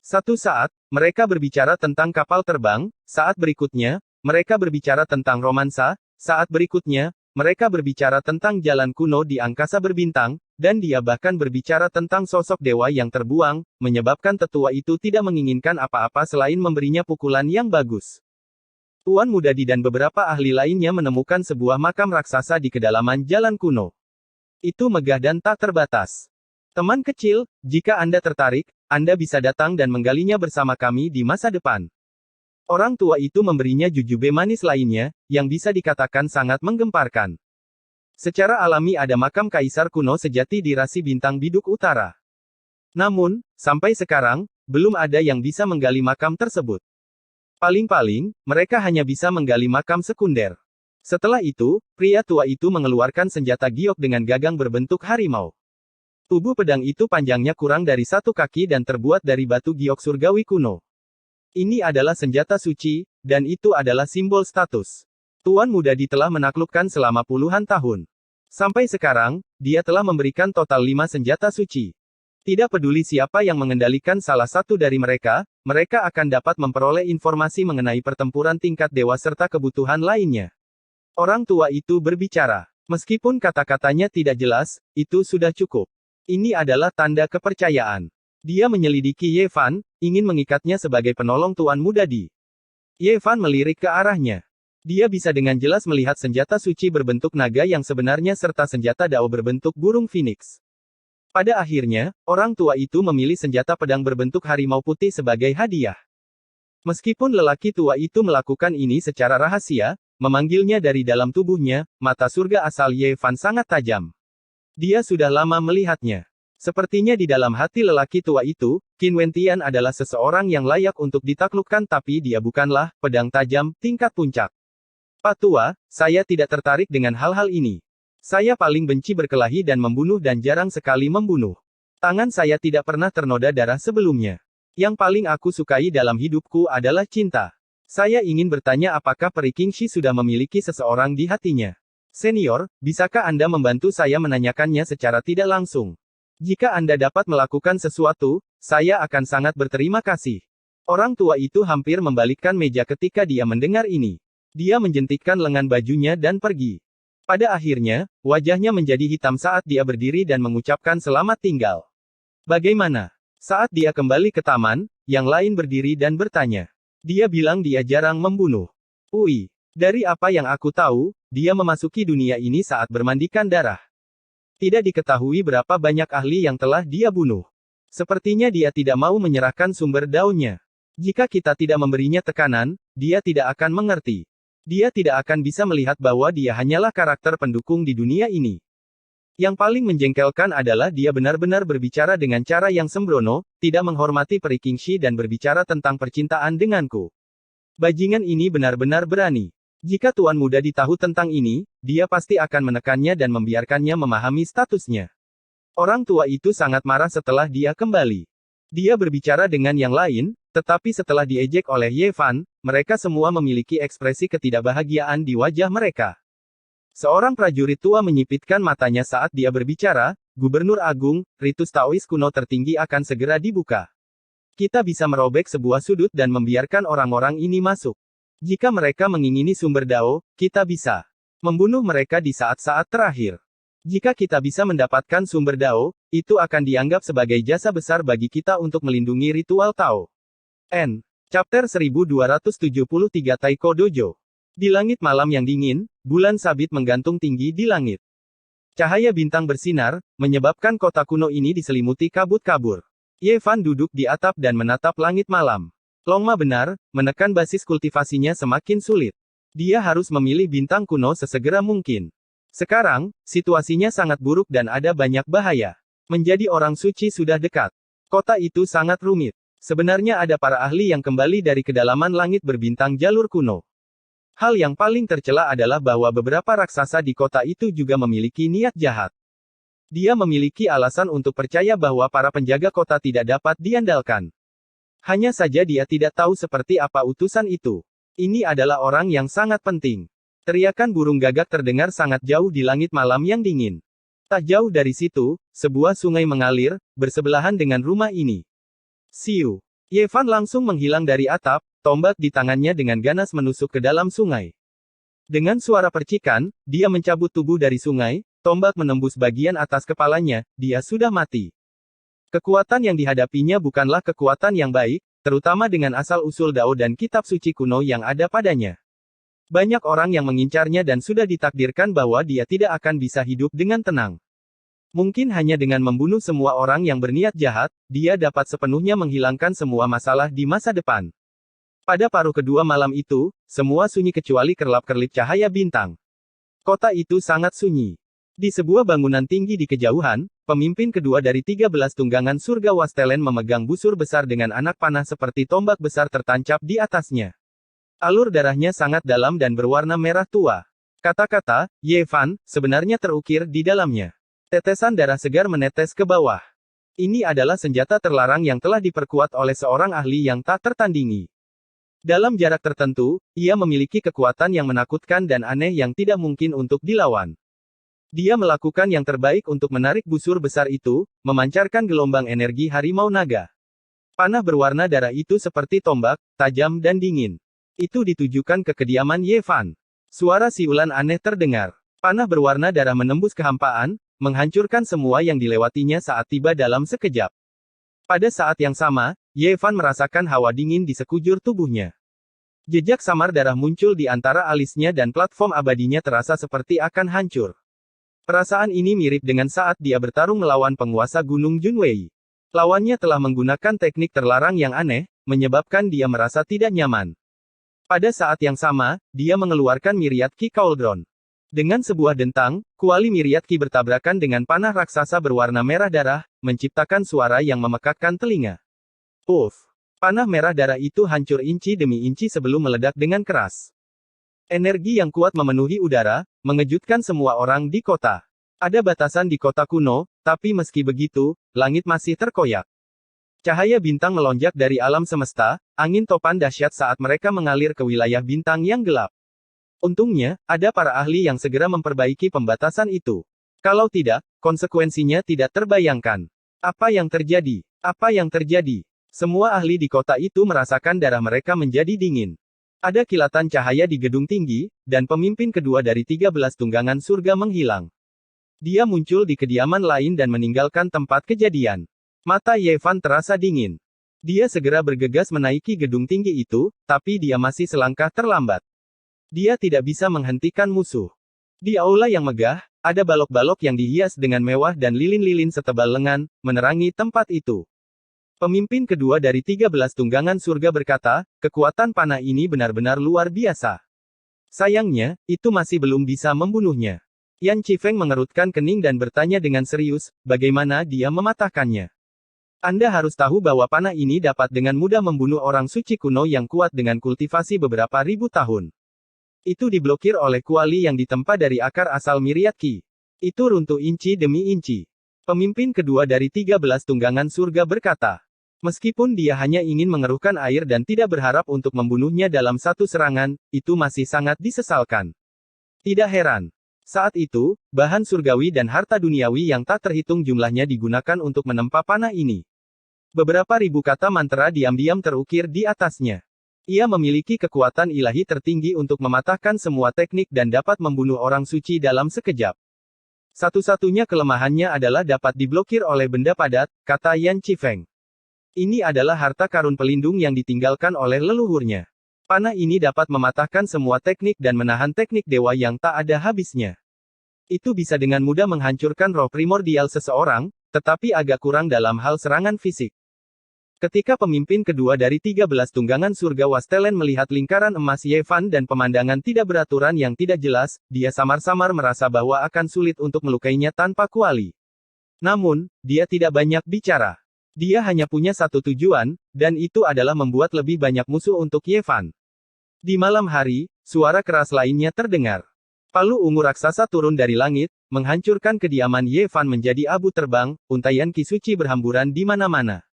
Satu saat, mereka berbicara tentang kapal terbang, saat berikutnya, mereka berbicara tentang romansa, saat berikutnya, mereka berbicara tentang jalan kuno di angkasa berbintang, dan dia bahkan berbicara tentang sosok dewa yang terbuang, menyebabkan tetua itu tidak menginginkan apa-apa selain memberinya pukulan yang bagus. Tuan Muda Di dan beberapa ahli lainnya menemukan sebuah makam raksasa di kedalaman jalan kuno. Itu megah dan tak terbatas. Teman kecil, jika Anda tertarik, Anda bisa datang dan menggalinya bersama kami di masa depan. Orang tua itu memberinya jujube manis lainnya, yang bisa dikatakan sangat menggemparkan. Secara alami ada makam kaisar kuno sejati di rasi bintang biduk utara. Namun, sampai sekarang, belum ada yang bisa menggali makam tersebut. Paling-paling, mereka hanya bisa menggali makam sekunder. Setelah itu, pria tua itu mengeluarkan senjata giok dengan gagang berbentuk harimau. Tubuh pedang itu panjangnya kurang dari 1 kaki dan terbuat dari batu giok surgawi kuno. Ini adalah senjata suci, dan itu adalah simbol status. Tuan Muda Di telah menaklukkan selama puluhan tahun. Sampai sekarang, dia telah memberikan total 5 senjata suci. Tidak peduli siapa yang mengendalikan salah satu dari mereka, mereka akan dapat memperoleh informasi mengenai pertempuran tingkat dewa serta kebutuhan lainnya. Orang tua itu berbicara. Meskipun kata-katanya tidak jelas, itu sudah cukup. Ini adalah tanda kepercayaan. Dia menyelidiki Ye Fan, ingin mengikatnya sebagai penolong Tuan Muda Di. Ye Fan melirik ke arahnya. Dia bisa dengan jelas melihat senjata suci berbentuk naga yang sebenarnya serta senjata Dao berbentuk burung phoenix. Pada akhirnya, orang tua itu memilih senjata pedang berbentuk harimau putih sebagai hadiah. Meskipun lelaki tua itu melakukan ini secara rahasia, memanggilnya dari dalam tubuhnya, mata surga asal Ye Fan sangat tajam. Dia sudah lama melihatnya. Sepertinya di dalam hati lelaki tua itu, Qin Wentian adalah seseorang yang layak untuk ditaklukkan tapi dia bukanlah pedang tajam tingkat puncak. Pak Tua, saya tidak tertarik dengan hal-hal ini. Saya paling benci berkelahi dan membunuh dan jarang sekali membunuh. Tangan saya tidak pernah ternoda darah sebelumnya. Yang paling aku sukai dalam hidupku adalah cinta. Saya ingin bertanya apakah Peri Kingxi sudah memiliki seseorang di hatinya. Senior, bisakah Anda membantu saya menanyakannya secara tidak langsung? Jika Anda dapat melakukan sesuatu, saya akan sangat berterima kasih. Orang tua itu hampir membalikkan meja ketika dia mendengar ini. Dia menjentikkan lengan bajunya dan pergi. Pada akhirnya, wajahnya menjadi hitam saat dia berdiri dan mengucapkan selamat tinggal. Bagaimana? Saat dia kembali ke taman, yang lain berdiri dan bertanya. Dia bilang dia jarang membunuh. Ui, dari apa yang aku tahu, dia memasuki dunia ini saat bermandikan darah. Tidak diketahui berapa banyak ahli yang telah dia bunuh. Sepertinya dia tidak mau menyerahkan sumber daunnya. Jika kita tidak memberinya tekanan, dia tidak akan mengerti. Dia tidak akan bisa melihat bahwa dia hanyalah karakter pendukung di dunia ini. Yang paling menjengkelkan adalah dia benar-benar berbicara dengan cara yang sembrono, tidak menghormati Peri Kingxi dan berbicara tentang percintaan denganku. Bajingan ini benar-benar berani. Jika Tuan Muda Di tahu tentang ini, dia pasti akan menekannya dan membiarkannya memahami statusnya. Orang tua itu sangat marah setelah dia kembali. Dia berbicara dengan yang lain, tetapi setelah diejek oleh Ye Fan, mereka semua memiliki ekspresi ketidakbahagiaan di wajah mereka. Seorang prajurit tua menyipitkan matanya saat dia berbicara, Gubernur Agung, ritus Taois kuno tertinggi akan segera dibuka. Kita bisa merobek sebuah sudut dan membiarkan orang-orang ini masuk. Jika mereka mengingini sumber Dao, kita bisa membunuh mereka di saat-saat terakhir. Jika kita bisa mendapatkan sumber Dao, itu akan dianggap sebagai jasa besar bagi kita untuk melindungi ritual Tao. N. Chapter 1273 Taiko Dojo. Di langit malam yang dingin, bulan sabit menggantung tinggi di langit. Cahaya bintang bersinar, menyebabkan kota kuno ini diselimuti kabut-kabur. Ye Fan duduk di atap dan menatap langit malam. Longma benar, menekan basis kultivasinya semakin sulit. Dia harus memilih bintang kuno sesegera mungkin. Sekarang, situasinya sangat buruk dan ada banyak bahaya. Menjadi orang suci sudah dekat. Kota itu sangat rumit. Sebenarnya ada para ahli yang kembali dari kedalaman langit berbintang jalur kuno. Hal yang paling tercela adalah bahwa beberapa raksasa di kota itu juga memiliki niat jahat. Dia memiliki alasan untuk percaya bahwa para penjaga kota tidak dapat diandalkan. Hanya saja dia tidak tahu seperti apa utusan itu. Ini adalah orang yang sangat penting. Teriakan burung gagak terdengar sangat jauh di langit malam yang dingin. Tak jauh dari situ, sebuah sungai mengalir, bersebelahan dengan rumah ini. Siu. Ye Fan langsung menghilang dari atap, tombak di tangannya dengan ganas menusuk ke dalam sungai. Dengan suara percikan, dia mencabut tubuh dari sungai, tombak menembus bagian atas kepalanya, dia sudah mati. Kekuatan yang dihadapinya bukanlah kekuatan yang baik, terutama dengan asal-usul Dao dan kitab suci kuno yang ada padanya. Banyak orang yang mengincarnya dan sudah ditakdirkan bahwa dia tidak akan bisa hidup dengan tenang. Mungkin hanya dengan membunuh semua orang yang berniat jahat, dia dapat sepenuhnya menghilangkan semua masalah di masa depan. Pada paruh kedua malam itu, semua sunyi kecuali kerlap-kerlip cahaya bintang. Kota itu sangat sunyi. Di sebuah bangunan tinggi di kejauhan, pemimpin kedua dari 13 tunggangan surga Wastelen memegang busur besar dengan anak panah seperti tombak besar tertancap di atasnya. Alur darahnya sangat dalam dan berwarna merah tua. Kata-kata, Ye Fan, sebenarnya terukir di dalamnya. Tetesan darah segar menetes ke bawah. Ini adalah senjata terlarang yang telah diperkuat oleh seorang ahli yang tak tertandingi. Dalam jarak tertentu, ia memiliki kekuatan yang menakutkan dan aneh yang tidak mungkin untuk dilawan. Dia melakukan yang terbaik untuk menarik busur besar itu, memancarkan gelombang energi harimau naga. Panah berwarna darah itu seperti tombak, tajam dan dingin. Itu ditujukan ke kediaman Ye Fan. Suara siulan aneh terdengar. Panah berwarna darah menembus kehampaan, menghancurkan semua yang dilewatinya saat tiba dalam sekejap. Pada saat yang sama, Ye Fan merasakan hawa dingin di sekujur tubuhnya. Jejak samar darah muncul di antara alisnya dan platform abadinya terasa seperti akan hancur. Perasaan ini mirip dengan saat dia bertarung melawan penguasa Gunung Junwei. Lawannya telah menggunakan teknik terlarang yang aneh, menyebabkan dia merasa tidak nyaman. Pada saat yang sama, dia mengeluarkan Myriad Ki Cauldron. Dengan sebuah dentang, kuali Myriad Ki bertabrakan dengan panah raksasa berwarna merah darah, menciptakan suara yang memekakkan telinga. Uff! Panah merah darah itu hancur inci demi inci sebelum meledak dengan keras. Energi yang kuat memenuhi udara, mengejutkan semua orang di kota. Ada batasan di kota kuno, tapi meski begitu, langit masih terkoyak. Cahaya bintang melonjak dari alam semesta, angin topan dahsyat saat mereka mengalir ke wilayah bintang yang gelap. Untungnya, ada para ahli yang segera memperbaiki pembatasan itu. Kalau tidak, konsekuensinya tidak terbayangkan. Apa yang terjadi? Apa yang terjadi? Semua ahli di kota itu merasakan darah mereka menjadi dingin. Ada kilatan cahaya di gedung tinggi, dan pemimpin kedua dari 13 tunggangan surga menghilang. Dia muncul di kediaman lain dan meninggalkan tempat kejadian. Mata Ye Fan terasa dingin. Dia segera bergegas menaiki gedung tinggi itu, tapi dia masih selangkah terlambat. Dia tidak bisa menghentikan musuh. Di aula yang megah, ada balok-balok yang dihias dengan mewah dan lilin-lilin setebal lengan, menerangi tempat itu. Pemimpin kedua dari 13 tunggangan surga berkata, kekuatan panah ini benar-benar luar biasa. Sayangnya, itu masih belum bisa membunuhnya. Yan Qifeng mengerutkan kening dan bertanya dengan serius, bagaimana dia mematahkannya? Anda harus tahu bahwa panah ini dapat dengan mudah membunuh orang suci kuno yang kuat dengan kultivasi beberapa ribu tahun. Itu diblokir oleh kuali yang ditempa dari akar asal Myriad Ki. Itu runtuh inci demi inci. Pemimpin kedua dari 13 tunggangan surga berkata. Meskipun dia hanya ingin mengeruhkan air dan tidak berharap untuk membunuhnya dalam satu serangan, itu masih sangat disesalkan. Tidak heran. Saat itu, bahan surgawi dan harta duniawi yang tak terhitung jumlahnya digunakan untuk menempa panah ini. Beberapa ribu kata mantra diam-diam terukir di atasnya. Ia memiliki kekuatan ilahi tertinggi untuk mematahkan semua teknik dan dapat membunuh orang suci dalam sekejap. Satu-satunya kelemahannya adalah dapat diblokir oleh benda padat, kata Yan Qifeng. Ini adalah harta karun pelindung yang ditinggalkan oleh leluhurnya. Panah ini dapat mematahkan semua teknik dan menahan teknik dewa yang tak ada habisnya. Itu bisa dengan mudah menghancurkan roh primordial seseorang, tetapi agak kurang dalam hal serangan fisik. Ketika pemimpin kedua dari 13 tunggangan surga Wastelen melihat lingkaran emas Ye Fan dan pemandangan tidak beraturan yang tidak jelas, dia samar-samar merasa bahwa akan sulit untuk melukainya tanpa kuali. Namun, dia tidak banyak bicara. Dia hanya punya satu tujuan, dan itu adalah membuat lebih banyak musuh untuk Ye Fan. Di malam hari, suara keras lainnya terdengar. Palu ungu raksasa turun dari langit, menghancurkan kediaman Ye Fan menjadi abu terbang, untaian ki suci berhamburan di mana-mana.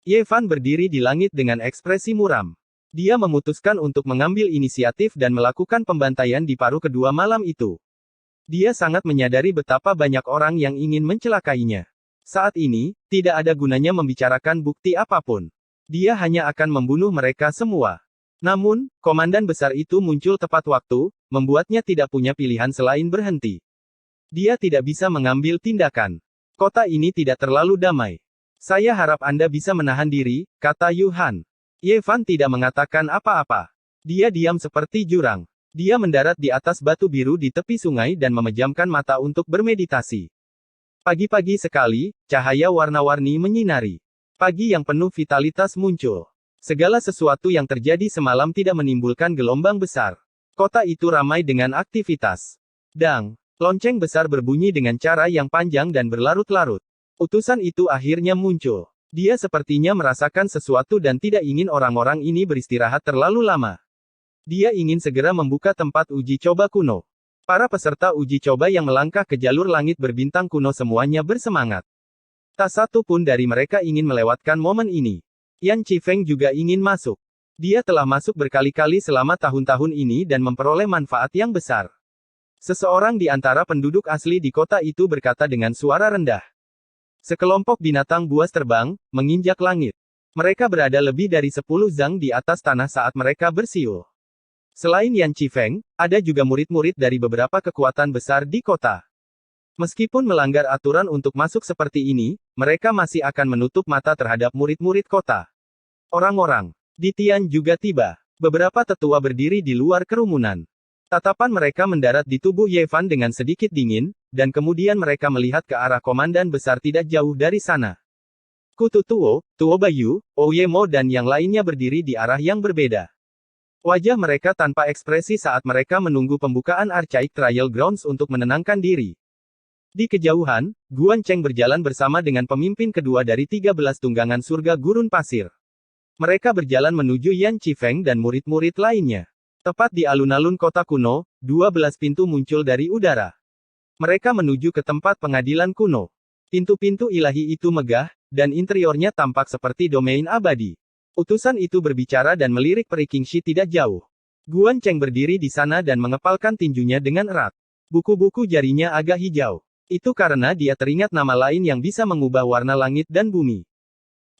Ye Fan berdiri di langit dengan ekspresi muram. Dia memutuskan untuk mengambil inisiatif dan melakukan pembantaian di paruh kedua malam itu. Dia sangat menyadari betapa banyak orang yang ingin mencelakainya. Saat ini, tidak ada gunanya membicarakan bukti apapun. Dia hanya akan membunuh mereka semua. Namun, komandan besar itu muncul tepat waktu, membuatnya tidak punya pilihan selain berhenti. Dia tidak bisa mengambil tindakan. Kota ini tidak terlalu damai. Saya harap Anda bisa menahan diri, kata Yu Han. Ye Fan tidak mengatakan apa-apa. Dia diam seperti jurang. Dia mendarat di atas batu biru di tepi sungai dan memejamkan mata untuk bermeditasi. Pagi-pagi sekali, cahaya warna-warni menyinari. Pagi yang penuh vitalitas muncul. Segala sesuatu yang terjadi semalam tidak menimbulkan gelombang besar. Kota itu ramai dengan aktivitas. Dang, lonceng besar berbunyi dengan cara yang panjang dan berlarut-larut. Utusan itu akhirnya muncul. Dia sepertinya merasakan sesuatu dan tidak ingin orang-orang ini beristirahat terlalu lama. Dia ingin segera membuka tempat uji coba kuno. Para peserta uji coba yang melangkah ke jalur langit berbintang kuno semuanya bersemangat. Tak satu pun dari mereka ingin melewatkan momen ini. Yan Qifeng juga ingin masuk. Dia telah masuk berkali-kali selama tahun-tahun ini dan memperoleh manfaat yang besar. Seseorang di antara penduduk asli di kota itu berkata dengan suara rendah. Sekelompok binatang buas terbang, menginjak langit. Mereka berada lebih dari 10 zang di atas tanah saat mereka bersiul. Selain Yan Qifeng, ada juga murid-murid dari beberapa kekuatan besar di kota. Meskipun melanggar aturan untuk masuk seperti ini, mereka masih akan menutup mata terhadap murid-murid kota. Orang-orang di Tian juga tiba. Beberapa tetua berdiri di luar kerumunan. Tatapan mereka mendarat di tubuh Ye Fan dengan sedikit dingin, dan kemudian mereka melihat ke arah komandan besar tidak jauh dari sana. Kutu Tuo, Tuo Bayu, Ouye Mo dan yang lainnya berdiri di arah yang berbeda. Wajah mereka tanpa ekspresi saat mereka menunggu pembukaan Archaic Trial Grounds untuk menenangkan diri. Di kejauhan, Guan Cheng berjalan bersama dengan pemimpin kedua dari 13 tunggangan surga gurun pasir. Mereka berjalan menuju Yan Qifeng dan murid-murid lainnya. Tepat di alun-alun kota kuno, 12 pintu muncul dari udara. Mereka menuju ke tempat pengadilan kuno. Pintu-pintu ilahi itu megah, dan interiornya tampak seperti domain abadi. Utusan itu berbicara dan melirik peri Qingxi tidak jauh. Guan Cheng berdiri di sana dan mengepalkan tinjunya dengan erat. Buku-buku jarinya agak hijau. Itu karena dia teringat nama lain yang bisa mengubah warna langit dan bumi.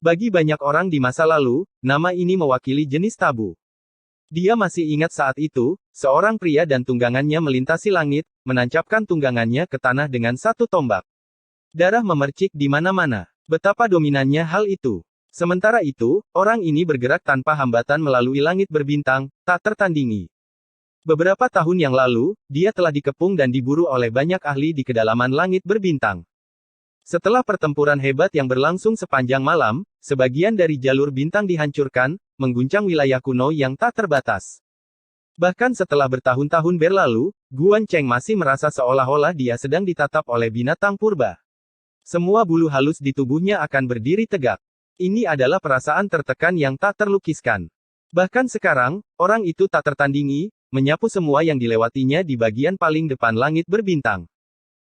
Bagi banyak orang di masa lalu, nama ini mewakili jenis tabu. Dia masih ingat saat itu, seorang pria dan tunggangannya melintasi langit, menancapkan tunggangannya ke tanah dengan satu tombak. Darah memercik di mana-mana. Betapa dominannya hal itu. Sementara itu, orang ini bergerak tanpa hambatan melalui langit berbintang, tak tertandingi. Beberapa tahun yang lalu, dia telah dikepung dan diburu oleh banyak ahli di kedalaman langit berbintang. Setelah pertempuran hebat yang berlangsung sepanjang malam, sebagian dari jalur bintang dihancurkan, mengguncang wilayah kuno yang tak terbatas. Bahkan setelah bertahun-tahun berlalu, Guan Cheng masih merasa seolah-olah dia sedang ditatap oleh binatang purba. Semua bulu halus di tubuhnya akan berdiri tegak. Ini adalah perasaan tertekan yang tak terlukiskan. Bahkan sekarang, orang itu tak tertandingi, menyapu semua yang dilewatinya di bagian paling depan langit berbintang.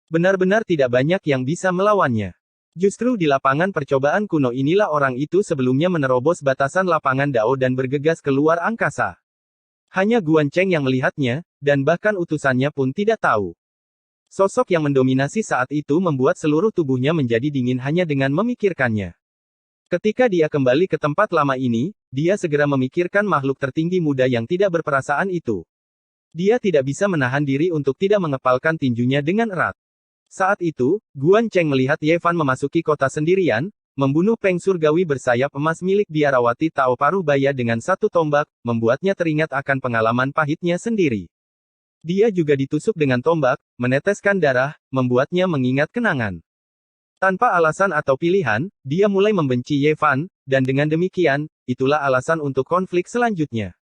Benar-benar tidak banyak yang bisa melawannya. Justru di lapangan percobaan kuno inilah orang itu sebelumnya menerobos batasan lapangan Dao dan bergegas keluar angkasa. Hanya Guan Cheng yang melihatnya, dan bahkan utusannya pun tidak tahu. Sosok yang mendominasi saat itu membuat seluruh tubuhnya menjadi dingin hanya dengan memikirkannya. Ketika dia kembali ke tempat lama ini, dia segera memikirkan makhluk tertinggi muda yang tidak berperasaan itu. Dia tidak bisa menahan diri untuk tidak mengepalkan tinjunya dengan erat. Saat itu, Guan Cheng melihat Ye Fan memasuki kota sendirian, membunuh Peng Surgawi bersayap emas milik biarawati Tao Paruh Baya dengan satu tombak, membuatnya teringat akan pengalaman pahitnya sendiri. Dia juga ditusuk dengan tombak, meneteskan darah, membuatnya mengingat kenangan. Tanpa alasan atau pilihan, dia mulai membenci Ye Fan, dan dengan demikian, itulah alasan untuk konflik selanjutnya.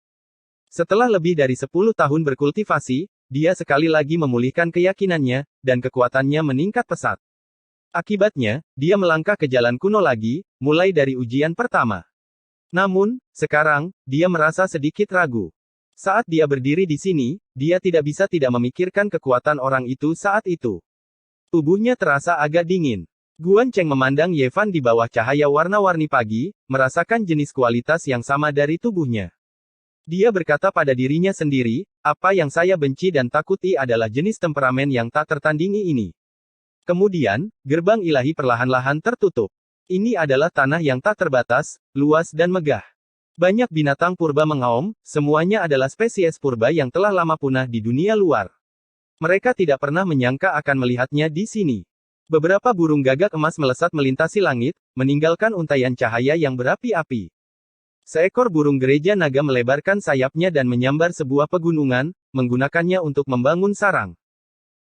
Setelah lebih dari 10 tahun berkultivasi, dia sekali lagi memulihkan keyakinannya, dan kekuatannya meningkat pesat. Akibatnya, dia melangkah ke jalan kuno lagi, mulai dari ujian pertama. Namun, sekarang, dia merasa sedikit ragu. Saat dia berdiri di sini, dia tidak bisa tidak memikirkan kekuatan orang itu saat itu. Tubuhnya terasa agak dingin. Guan Cheng memandang Ye Fan di bawah cahaya warna-warni pagi, merasakan jenis kualitas yang sama dari tubuhnya. Dia berkata pada dirinya sendiri, apa yang saya benci dan takuti adalah jenis temperamen yang tak tertandingi ini. Kemudian, gerbang ilahi perlahan-lahan tertutup. Ini adalah tanah yang tak terbatas, luas dan megah. Banyak binatang purba mengaum, semuanya adalah spesies purba yang telah lama punah di dunia luar. Mereka tidak pernah menyangka akan melihatnya di sini. Beberapa burung gagak emas melesat melintasi langit, meninggalkan untaian cahaya yang berapi-api. Seekor burung gereja naga melebarkan sayapnya dan menyambar sebuah pegunungan, menggunakannya untuk membangun sarang.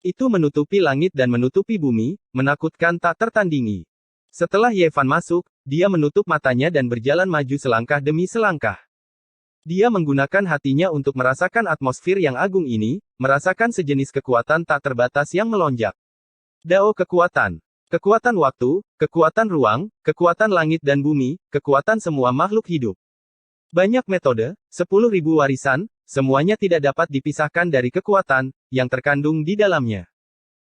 Itu menutupi langit dan menutupi bumi, menakutkan tak tertandingi. Setelah Ye Fan masuk, dia menutup matanya dan berjalan maju selangkah demi selangkah. Dia menggunakan hatinya untuk merasakan atmosfer yang agung ini, merasakan sejenis kekuatan tak terbatas yang melonjak. Dao kekuatan. Kekuatan waktu, kekuatan ruang, kekuatan langit dan bumi, kekuatan semua makhluk hidup. Banyak metode, 10.000 warisan, semuanya tidak dapat dipisahkan dari kekuatan yang terkandung di dalamnya.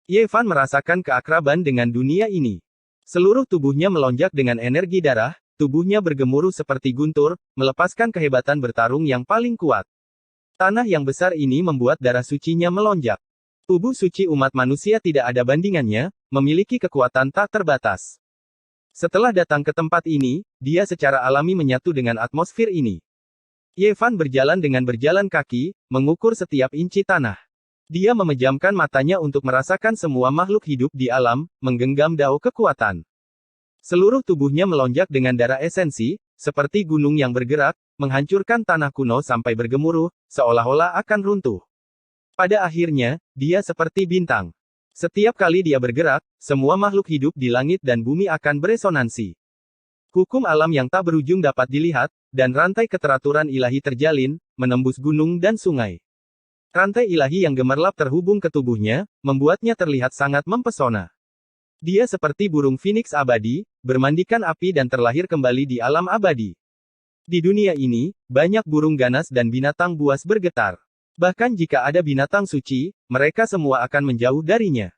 Ye Fan merasakan keakraban dengan dunia ini. Seluruh tubuhnya melonjak dengan energi darah, tubuhnya bergemuruh seperti guntur, melepaskan kehebatan bertarung yang paling kuat. Tanah yang besar ini membuat darah sucinya melonjak. Tubuh suci umat manusia tidak ada bandingannya, memiliki kekuatan tak terbatas. Setelah datang ke tempat ini, dia secara alami menyatu dengan atmosfer ini. Ye Fan berjalan dengan berjalan kaki, mengukur setiap inci tanah. Dia memejamkan matanya untuk merasakan semua makhluk hidup di alam, menggenggam dao kekuatan. Seluruh tubuhnya melonjak dengan darah esensi, seperti gunung yang bergerak, menghancurkan tanah kuno sampai bergemuruh, seolah-olah akan runtuh. Pada akhirnya, dia seperti bintang. Setiap kali dia bergerak, semua makhluk hidup di langit dan bumi akan beresonansi. Hukum alam yang tak berujung dapat dilihat, dan rantai keteraturan ilahi terjalin, menembus gunung dan sungai. Rantai ilahi yang gemerlap terhubung ke tubuhnya, membuatnya terlihat sangat mempesona. Dia seperti burung phoenix abadi, bermandikan api dan terlahir kembali di alam abadi. Di dunia ini, banyak burung ganas dan binatang buas bergetar. Bahkan jika ada binatang suci, mereka semua akan menjauh darinya.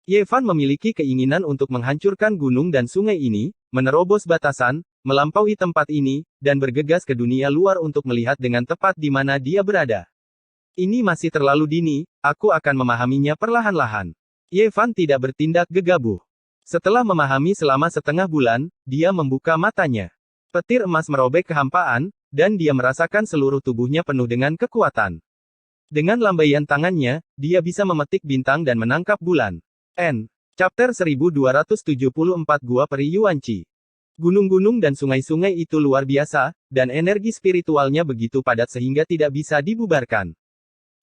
Ye Fan memiliki keinginan untuk menghancurkan gunung dan sungai ini, menerobos batasan, melampaui tempat ini, dan bergegas ke dunia luar untuk melihat dengan tepat di mana dia berada. Ini masih terlalu dini, aku akan memahaminya perlahan-lahan. Ye Fan tidak bertindak gegabah. Setelah memahami selama setengah bulan, dia membuka matanya. Petir emas merobek kehampaan, dan dia merasakan seluruh tubuhnya penuh dengan kekuatan. Dengan lambaian tangannya, dia bisa memetik bintang dan menangkap bulan. Chapter 1274 Gua Peri Yuanqi. Gunung-gunung dan sungai-sungai itu luar biasa, dan energi spiritualnya begitu padat sehingga tidak bisa dibubarkan.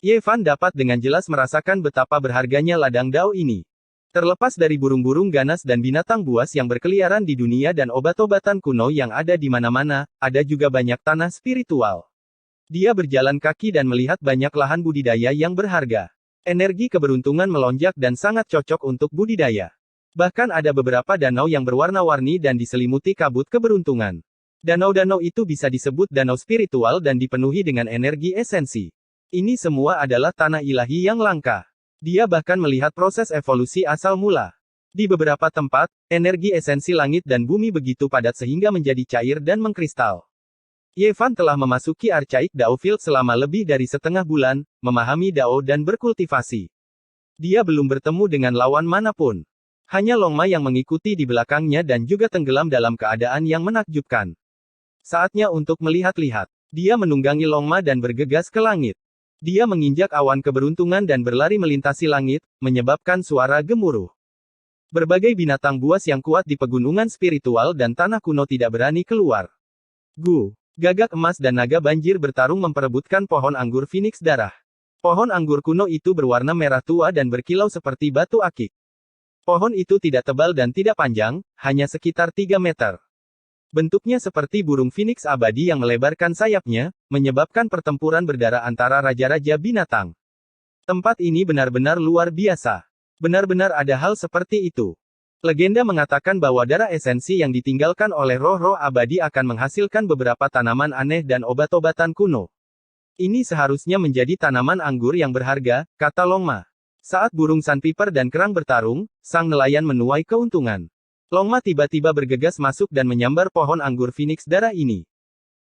Ye Fan dapat dengan jelas merasakan betapa berharganya ladang dao ini. Terlepas dari burung-burung ganas dan binatang buas yang berkeliaran di dunia dan obat-obatan kuno yang ada di mana-mana, ada juga banyak tanah spiritual. Dia berjalan kaki dan melihat banyak lahan budidaya yang berharga. Energi keberuntungan melonjak dan sangat cocok untuk budidaya. Bahkan ada beberapa danau yang berwarna-warni dan diselimuti kabut keberuntungan. Danau-danau itu bisa disebut danau spiritual dan dipenuhi dengan energi esensi. Ini semua adalah tanah ilahi yang langka. Dia bahkan melihat proses evolusi asal mula. Di beberapa tempat, energi esensi langit dan bumi begitu padat sehingga menjadi cair dan mengkristal. Ye Fan telah memasuki Archaic Dao Field selama lebih dari setengah bulan, memahami Dao dan berkultivasi. Dia belum bertemu dengan lawan manapun. Hanya Long Ma yang mengikuti di belakangnya dan juga tenggelam dalam keadaan yang menakjubkan. Saatnya untuk melihat-lihat. Dia menunggangi Long Ma dan bergegas ke langit. Dia menginjak awan keberuntungan dan berlari melintasi langit, menyebabkan suara gemuruh. Berbagai binatang buas yang kuat di pegunungan spiritual dan tanah kuno tidak berani keluar. Gagak emas dan naga banjir bertarung memperebutkan pohon anggur Phoenix Darah. Pohon anggur kuno itu berwarna merah tua dan berkilau seperti batu akik. Pohon itu tidak tebal dan tidak panjang, hanya sekitar 3 meter. Bentuknya seperti burung Phoenix abadi yang melebarkan sayapnya, menyebabkan pertempuran berdarah antara raja-raja binatang. Tempat ini benar-benar luar biasa. Benar-benar ada hal seperti itu. Legenda mengatakan bahwa darah esensi yang ditinggalkan oleh roh-roh abadi akan menghasilkan beberapa tanaman aneh dan obat-obatan kuno. Ini seharusnya menjadi tanaman anggur yang berharga, kata Longma. Saat burung sandpiper dan kerang bertarung, sang nelayan menuai keuntungan. Longma tiba-tiba bergegas masuk dan menyambar pohon anggur Phoenix Darah ini.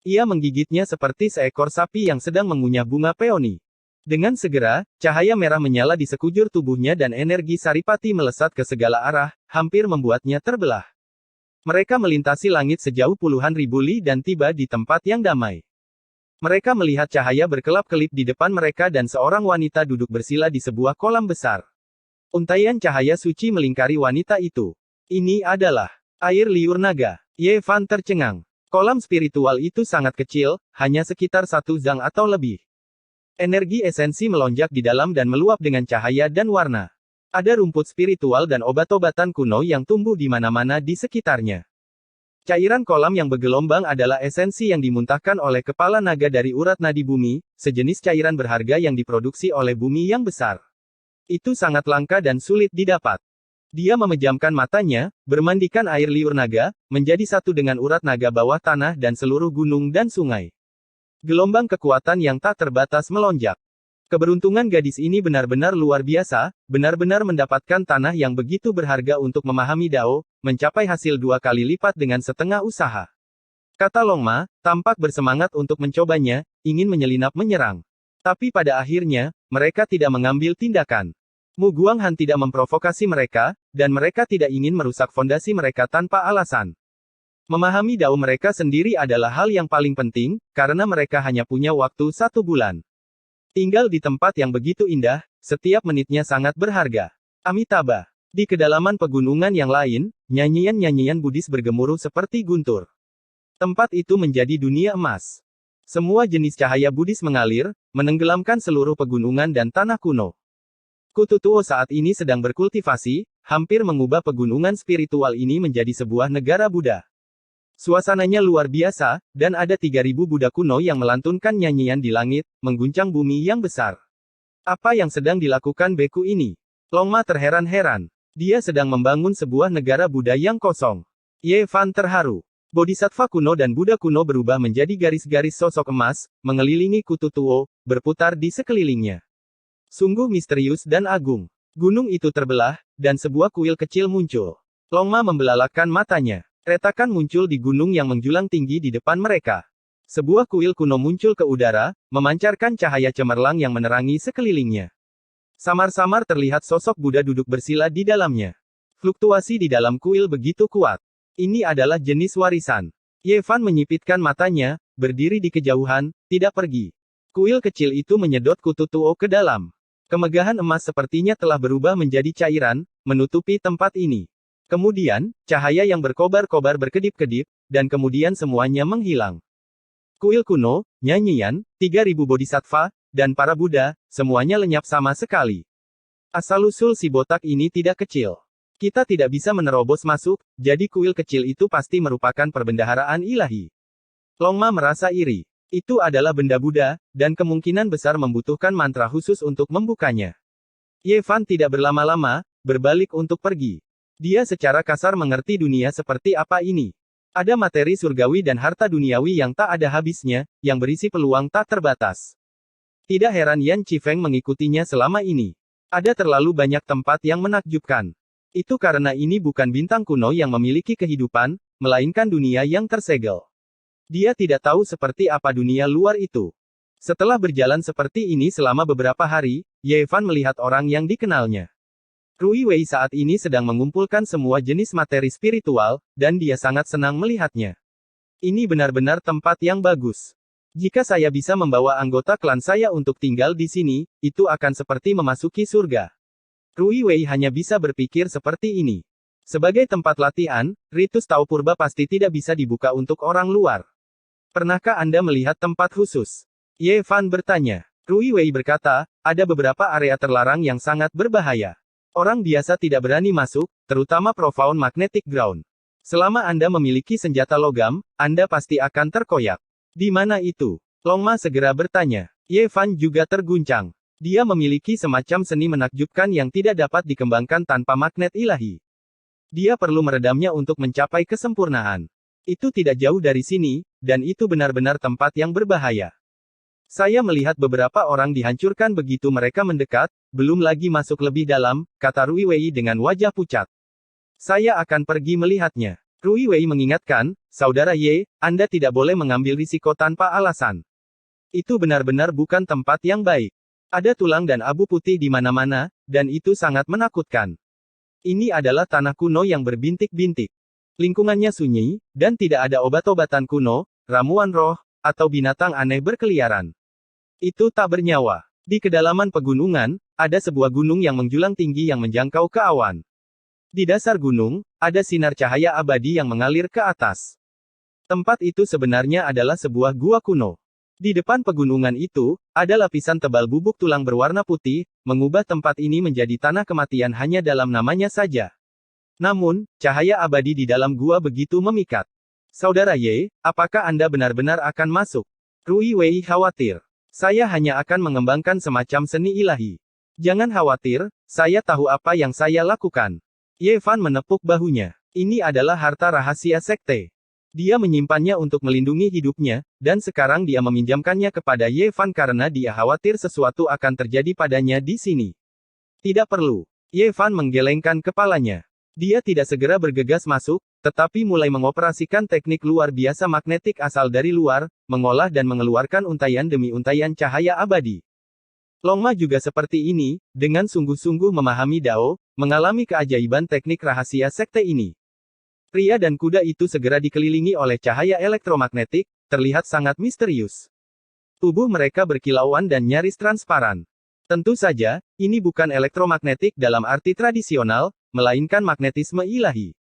Ia menggigitnya seperti seekor sapi yang sedang mengunyah bunga peoni. Dengan segera, cahaya merah menyala di sekujur tubuhnya dan energi Saripati melesat ke segala arah, hampir membuatnya terbelah. Mereka melintasi langit sejauh puluhan ribu li dan tiba di tempat yang damai. Mereka melihat cahaya berkelap-kelip di depan mereka dan seorang wanita duduk bersila di sebuah kolam besar. Untaian cahaya suci melingkari wanita itu. Ini adalah air liur naga. Ye Fan tercengang. Kolam spiritual itu sangat kecil, hanya sekitar 1 zang atau lebih. Energi esensi melonjak di dalam dan meluap dengan cahaya dan warna. Ada rumput spiritual dan obat-obatan kuno yang tumbuh di mana-mana di sekitarnya. Cairan kolam yang bergelombang adalah esensi yang dimuntahkan oleh kepala naga dari urat nadi bumi, sejenis cairan berharga yang diproduksi oleh bumi yang besar. Itu sangat langka dan sulit didapat. Dia memejamkan matanya, bermandikan air liur naga, menjadi satu dengan urat naga bawah tanah dan seluruh gunung dan sungai. Gelombang kekuatan yang tak terbatas melonjak. Keberuntungan gadis ini benar-benar luar biasa, benar-benar mendapatkan tanah yang begitu berharga untuk memahami Dao, mencapai hasil 2 kali lipat dengan setengah usaha. Kata Longma, tampak bersemangat untuk mencobanya, ingin menyelinap menyerang. Tapi pada akhirnya, mereka tidak mengambil tindakan. Mu Guanghan tidak memprovokasi mereka, dan mereka tidak ingin merusak fondasi mereka tanpa alasan. Memahami Dao mereka sendiri adalah hal yang paling penting, karena mereka hanya punya waktu 1 bulan. Tinggal di tempat yang begitu indah, setiap menitnya sangat berharga. Amitabha. Di kedalaman pegunungan yang lain, nyanyian-nyanyian Buddhis bergemuruh seperti guntur. Tempat itu menjadi dunia emas. Semua jenis cahaya Buddhis mengalir, menenggelamkan seluruh pegunungan dan tanah kuno. Kutu Tuo saat ini sedang berkultivasi, hampir mengubah pegunungan spiritual ini menjadi sebuah negara Buddha. Suasananya luar biasa, dan ada 3.000 Buddha kuno yang melantunkan nyanyian di langit, mengguncang bumi yang besar. Apa yang sedang dilakukan beku ini? Longma terheran-heran. Dia sedang membangun sebuah negara Buddha yang kosong. Ye Fan terharu. Bodhisattva kuno dan Buddha kuno berubah menjadi garis-garis sosok emas, mengelilingi Kutu Tuo, berputar di sekelilingnya. Sungguh misterius dan agung. Gunung itu terbelah, dan sebuah kuil kecil muncul. Longma membelalakkan matanya. Retakan muncul di gunung yang menjulang tinggi di depan mereka. Sebuah kuil kuno muncul ke udara, memancarkan cahaya cemerlang yang menerangi sekelilingnya. Samar-samar terlihat sosok Buddha duduk bersila di dalamnya. Fluktuasi di dalam kuil begitu kuat. Ini adalah jenis warisan. Ye Fan menyipitkan matanya, berdiri di kejauhan, tidak pergi. Kuil kecil itu menyedot Kutu Tuo ke dalam. Kemegahan emas sepertinya telah berubah menjadi cairan, menutupi tempat ini. Kemudian, cahaya yang berkobar-kobar berkedip-kedip, dan kemudian semuanya menghilang. Kuil kuno, nyanyian, 3.000 bodhisattva, dan para Buddha, semuanya lenyap sama sekali. Asal-usul si botak ini tidak kecil. Kita tidak bisa menerobos masuk, jadi kuil kecil itu pasti merupakan perbendaharaan ilahi. Longma merasa iri. Itu adalah benda Buddha, dan kemungkinan besar membutuhkan mantra khusus untuk membukanya. Ye Fan tidak berlama-lama, berbalik untuk pergi. Dia secara kasar mengerti dunia seperti apa ini. Ada materi surgawi dan harta duniawi yang tak ada habisnya, yang berisi peluang tak terbatas. Tidak heran Yan Qifeng mengikutinya selama ini. Ada terlalu banyak tempat yang menakjubkan. Itu karena ini bukan bintang kuno yang memiliki kehidupan, melainkan dunia yang tersegel. Dia tidak tahu seperti apa dunia luar itu. Setelah berjalan seperti ini selama beberapa hari, Ye Fan melihat orang yang dikenalnya. Rui Wei saat ini sedang mengumpulkan semua jenis materi spiritual, dan dia sangat senang melihatnya. Ini benar-benar tempat yang bagus. Jika saya bisa membawa anggota klan saya untuk tinggal di sini, itu akan seperti memasuki surga. Rui Wei hanya bisa berpikir seperti ini. Sebagai tempat latihan, ritus Tao Purba pasti tidak bisa dibuka untuk orang luar. Pernahkah Anda melihat tempat khusus? Ye Fan bertanya. Rui Wei berkata, ada beberapa area terlarang yang sangat berbahaya. Orang biasa tidak berani masuk, terutama Profound Magnetic Ground. Selama Anda memiliki senjata logam, Anda pasti akan terkoyak. Di mana itu? Long Ma segera bertanya. Ye Fan juga terguncang. Dia memiliki semacam seni menakjubkan yang tidak dapat dikembangkan tanpa magnet ilahi. Dia perlu meredamnya untuk mencapai kesempurnaan. Itu tidak jauh dari sini, dan itu benar-benar tempat yang berbahaya. Saya melihat beberapa orang dihancurkan begitu mereka mendekat, belum lagi masuk lebih dalam, kata Rui Wei dengan wajah pucat. Saya akan pergi melihatnya. Rui Wei mengingatkan, Saudara Ye, Anda tidak boleh mengambil risiko tanpa alasan. Itu benar-benar bukan tempat yang baik. Ada tulang dan abu putih di mana-mana, dan itu sangat menakutkan. Ini adalah tanah kuno yang berbintik-bintik. Lingkungannya sunyi, dan tidak ada obat-obatan kuno, ramuan roh, atau binatang aneh berkeliaran. Itu tak bernyawa. Di kedalaman pegunungan, ada sebuah gunung yang menjulang tinggi yang menjangkau ke awan. Di dasar gunung, ada sinar cahaya abadi yang mengalir ke atas. Tempat itu sebenarnya adalah sebuah gua kuno. Di depan pegunungan itu, ada lapisan tebal bubuk tulang berwarna putih, mengubah tempat ini menjadi tanah kematian hanya dalam namanya saja. Namun, cahaya abadi di dalam gua begitu memikat. Saudara Ye, apakah Anda benar-benar akan masuk? Rui Wei khawatir. Saya hanya akan mengembangkan semacam seni ilahi. Jangan khawatir, saya tahu apa yang saya lakukan. Ye Fan menepuk bahunya. Ini adalah harta rahasia sekte. Dia menyimpannya untuk melindungi hidupnya, dan sekarang dia meminjamkannya kepada Ye Fan karena dia khawatir sesuatu akan terjadi padanya di sini. Tidak perlu. Ye Fan menggelengkan kepalanya. Dia tidak segera bergegas masuk, tetapi mulai mengoperasikan teknik luar biasa magnetik asal dari luar, mengolah dan mengeluarkan untayan demi untayan cahaya abadi. Long Ma juga seperti ini, dengan sungguh-sungguh memahami Dao, mengalami keajaiban teknik rahasia sekte ini. Pria dan kuda itu segera dikelilingi oleh cahaya elektromagnetik, terlihat sangat misterius. Tubuh mereka berkilauan dan nyaris transparan. Tentu saja, ini bukan elektromagnetik dalam arti tradisional, melainkan magnetisme ilahi.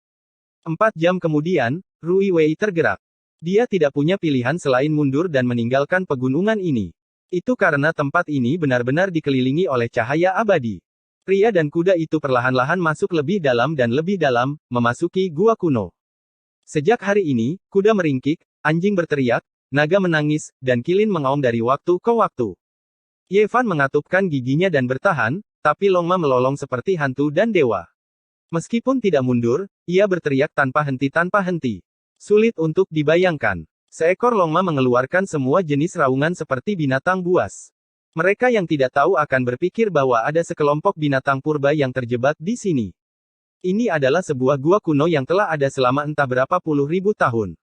4 jam kemudian, Rui Wei tergerak. Dia tidak punya pilihan selain mundur dan meninggalkan pegunungan ini. Itu karena tempat ini benar-benar dikelilingi oleh cahaya abadi. Pria dan kuda itu perlahan-lahan masuk lebih dalam, memasuki gua kuno. Sejak hari ini, kuda meringkik, anjing berteriak, naga menangis, dan kilin mengaum dari waktu ke waktu. Ye Fan mengatupkan giginya dan bertahan, tapi Long Ma melolong seperti hantu dan dewa. Meskipun tidak mundur, ia berteriak tanpa henti. Sulit untuk dibayangkan. Seekor Long Ma mengeluarkan semua jenis raungan seperti binatang buas. Mereka yang tidak tahu akan berpikir bahwa ada sekelompok binatang purba yang terjebak di sini. Ini adalah sebuah gua kuno yang telah ada selama entah berapa puluh ribu tahun.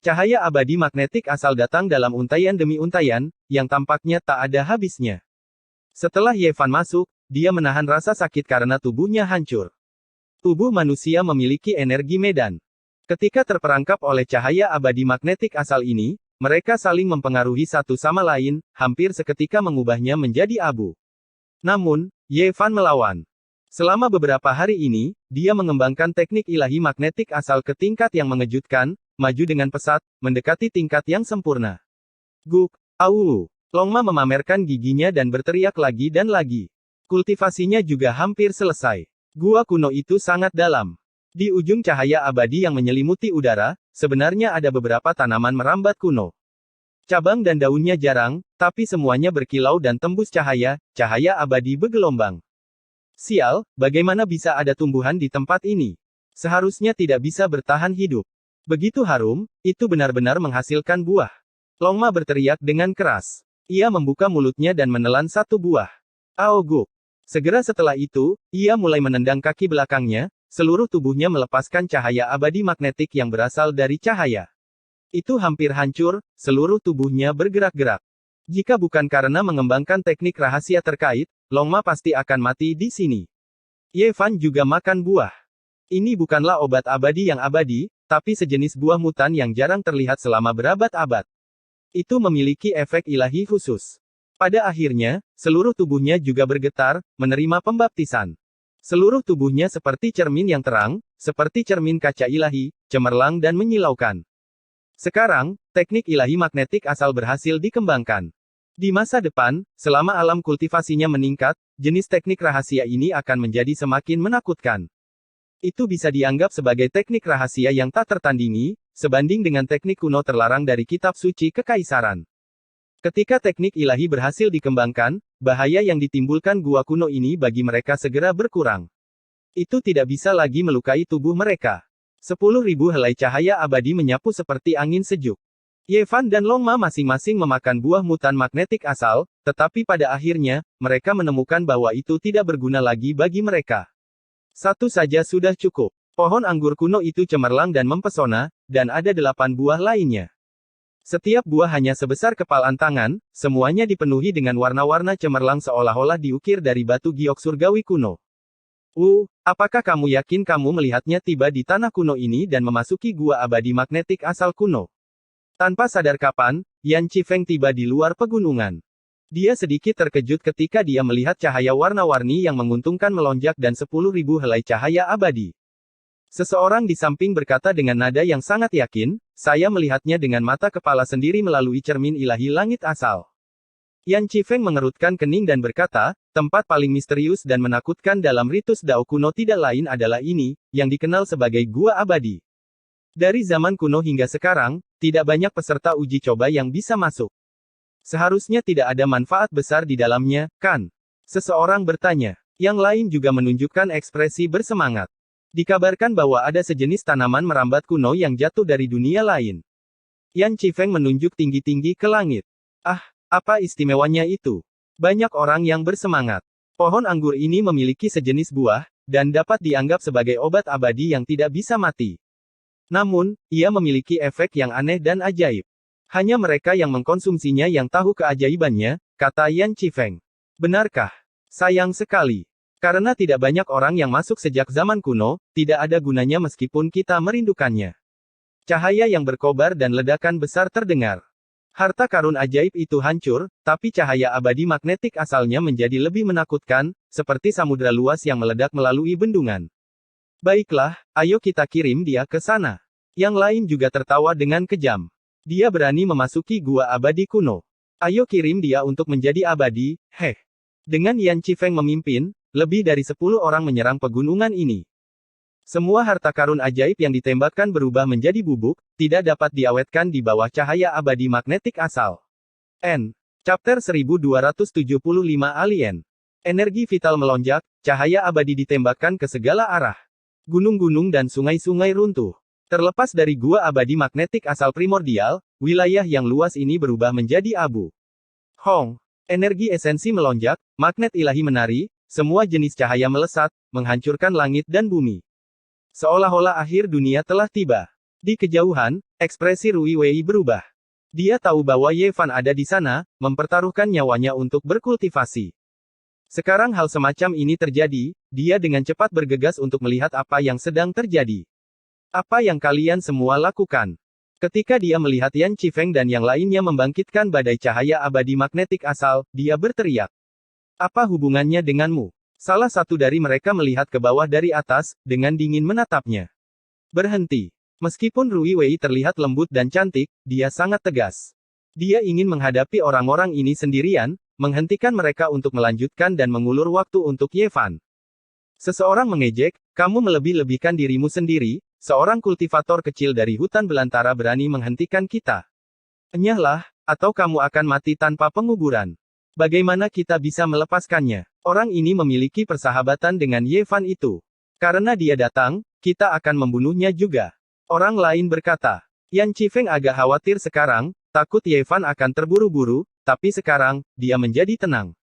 Cahaya abadi magnetik asal datang dalam untayan demi untayan, yang tampaknya tak ada habisnya. Setelah Ye Fan masuk, dia menahan rasa sakit karena tubuhnya hancur. Tubuh manusia memiliki energi medan. Ketika terperangkap oleh cahaya abadi magnetik asal ini, mereka saling mempengaruhi satu sama lain, hampir seketika mengubahnya menjadi abu. Namun, Ye Fan melawan. Selama beberapa hari ini, dia mengembangkan teknik ilahi magnetik asal ke tingkat yang mengejutkan, maju dengan pesat, mendekati tingkat yang sempurna. Guk, au. Long Ma memamerkan giginya dan berteriak lagi dan lagi. Kultivasinya juga hampir selesai. Gua kuno itu sangat dalam. Di ujung cahaya abadi yang menyelimuti udara, sebenarnya ada beberapa tanaman merambat kuno. Cabang dan daunnya jarang, tapi semuanya berkilau dan tembus cahaya abadi bergelombang. Sial, bagaimana bisa ada tumbuhan di tempat ini? Seharusnya tidak bisa bertahan hidup. Begitu harum, itu benar-benar menghasilkan buah. Long Ma berteriak dengan keras. Ia membuka mulutnya dan menelan satu buah. Aoguk. Segera setelah itu, ia mulai menendang kaki belakangnya, seluruh tubuhnya melepaskan cahaya abadi magnetik yang berasal dari cahaya. Itu hampir hancur, seluruh tubuhnya bergerak-gerak. Jika bukan karena mengembangkan teknik rahasia terkait, Long Ma pasti akan mati di sini. Ye Fan juga makan buah. Ini bukanlah obat abadi yang abadi, tapi sejenis buah mutan yang jarang terlihat selama berabad-abad. Itu memiliki efek ilahi khusus. Pada akhirnya, seluruh tubuhnya juga bergetar, menerima pembaptisan. Seluruh tubuhnya seperti cermin yang terang, seperti cermin kaca ilahi, cemerlang dan menyilaukan. Sekarang, teknik ilahi magnetik asal berhasil dikembangkan. Di masa depan, selama alam kultivasinya meningkat, jenis teknik rahasia ini akan menjadi semakin menakutkan. Itu bisa dianggap sebagai teknik rahasia yang tak tertandingi, sebanding dengan teknik kuno terlarang dari kitab suci kekaisaran. Ketika teknik ilahi berhasil dikembangkan, bahaya yang ditimbulkan gua kuno ini bagi mereka segera berkurang. Itu tidak bisa lagi melukai tubuh mereka. 10.000 helai cahaya abadi menyapu seperti angin sejuk. Yevan dan Longma masing-masing memakan buah mutan magnetik asal, tetapi pada akhirnya, mereka menemukan bahwa itu tidak berguna lagi bagi mereka. Satu saja sudah cukup. Pohon anggur kuno itu cemerlang dan mempesona, dan ada 8 buah lainnya. Setiap buah hanya sebesar kepalan tangan, semuanya dipenuhi dengan warna-warna cemerlang seolah-olah diukir dari batu giok surgawi kuno. Apakah kamu yakin kamu melihatnya tiba di tanah kuno ini dan memasuki gua abadi magnetik asal kuno? Tanpa sadar kapan, Yan Qifeng tiba di luar pegunungan. Dia sedikit terkejut ketika dia melihat cahaya warna-warni yang menguntungkan melonjak dan 10.000 helai cahaya abadi. Seseorang di samping berkata dengan nada yang sangat yakin, saya melihatnya dengan mata kepala sendiri melalui cermin ilahi langit asal. Yan Qifeng mengerutkan kening dan berkata, tempat paling misterius dan menakutkan dalam ritus Dao kuno tidak lain adalah ini, yang dikenal sebagai Gua Abadi. Dari zaman kuno hingga sekarang, tidak banyak peserta uji coba yang bisa masuk. Seharusnya tidak ada manfaat besar di dalamnya, kan? Seseorang bertanya. Yang lain juga menunjukkan ekspresi bersemangat. Dikabarkan bahwa ada sejenis tanaman merambat kuno yang jatuh dari dunia lain. Yan Qifeng menunjuk tinggi-tinggi ke langit. Apa istimewanya itu? Banyak orang yang bersemangat. Pohon anggur ini memiliki sejenis buah, dan dapat dianggap sebagai obat abadi yang tidak bisa mati. Namun, ia memiliki efek yang aneh dan ajaib. Hanya mereka yang mengkonsumsinya yang tahu keajaibannya, kata Yan Qifeng. Benarkah? Sayang sekali. Karena tidak banyak orang yang masuk sejak zaman kuno, tidak ada gunanya meskipun kita merindukannya. Cahaya yang berkobar dan ledakan besar terdengar. Harta karun ajaib itu hancur, tapi cahaya abadi magnetik asalnya menjadi lebih menakutkan, seperti samudera luas yang meledak melalui bendungan. Baiklah, ayo kita kirim dia ke sana. Yang lain juga tertawa dengan kejam. Dia berani memasuki gua abadi kuno. Ayo kirim dia untuk menjadi abadi, heh. Dengan Yan Qifeng memimpin, lebih dari 10 orang menyerang pegunungan ini. Semua harta karun ajaib yang ditembakkan berubah menjadi bubuk, tidak dapat diawetkan di bawah cahaya abadi magnetik asal. Chapter 1275 Alien. Energi vital melonjak, cahaya abadi ditembakkan ke segala arah. Gunung-gunung dan sungai-sungai runtuh. Terlepas dari gua abadi magnetik asal primordial, wilayah yang luas ini berubah menjadi abu. Energi esensi melonjak, magnet ilahi menari, semua jenis cahaya melesat, menghancurkan langit dan bumi. Seolah-olah akhir dunia telah tiba. Di kejauhan, ekspresi Rui Wei berubah. Dia tahu bahwa Ye Fan ada di sana, mempertaruhkan nyawanya untuk berkultivasi. Sekarang hal semacam ini terjadi, dia dengan cepat bergegas untuk melihat apa yang sedang terjadi. Apa yang kalian semua lakukan? Ketika dia melihat Yan Qifeng dan yang lainnya membangkitkan badai cahaya abadi magnetik asal, dia berteriak. Apa hubungannya denganmu? Salah satu dari mereka melihat ke bawah dari atas, dengan dingin menatapnya. Berhenti. Meskipun Rui Wei terlihat lembut dan cantik, dia sangat tegas. Dia ingin menghadapi orang-orang ini sendirian, menghentikan mereka untuk melanjutkan dan mengulur waktu untuk Ye Fan. Seseorang mengejek, kamu melebih-lebihkan dirimu sendiri, seorang kultivator kecil dari hutan belantara berani menghentikan kita. Enyahlah, atau kamu akan mati tanpa penguburan. Bagaimana kita bisa melepaskannya? Orang ini memiliki persahabatan dengan Ye Fan itu. Karena dia datang, kita akan membunuhnya juga. Orang lain berkata. Yan Qifeng agak khawatir sekarang, takut Ye Fan akan terburu-buru, tapi sekarang, dia menjadi tenang.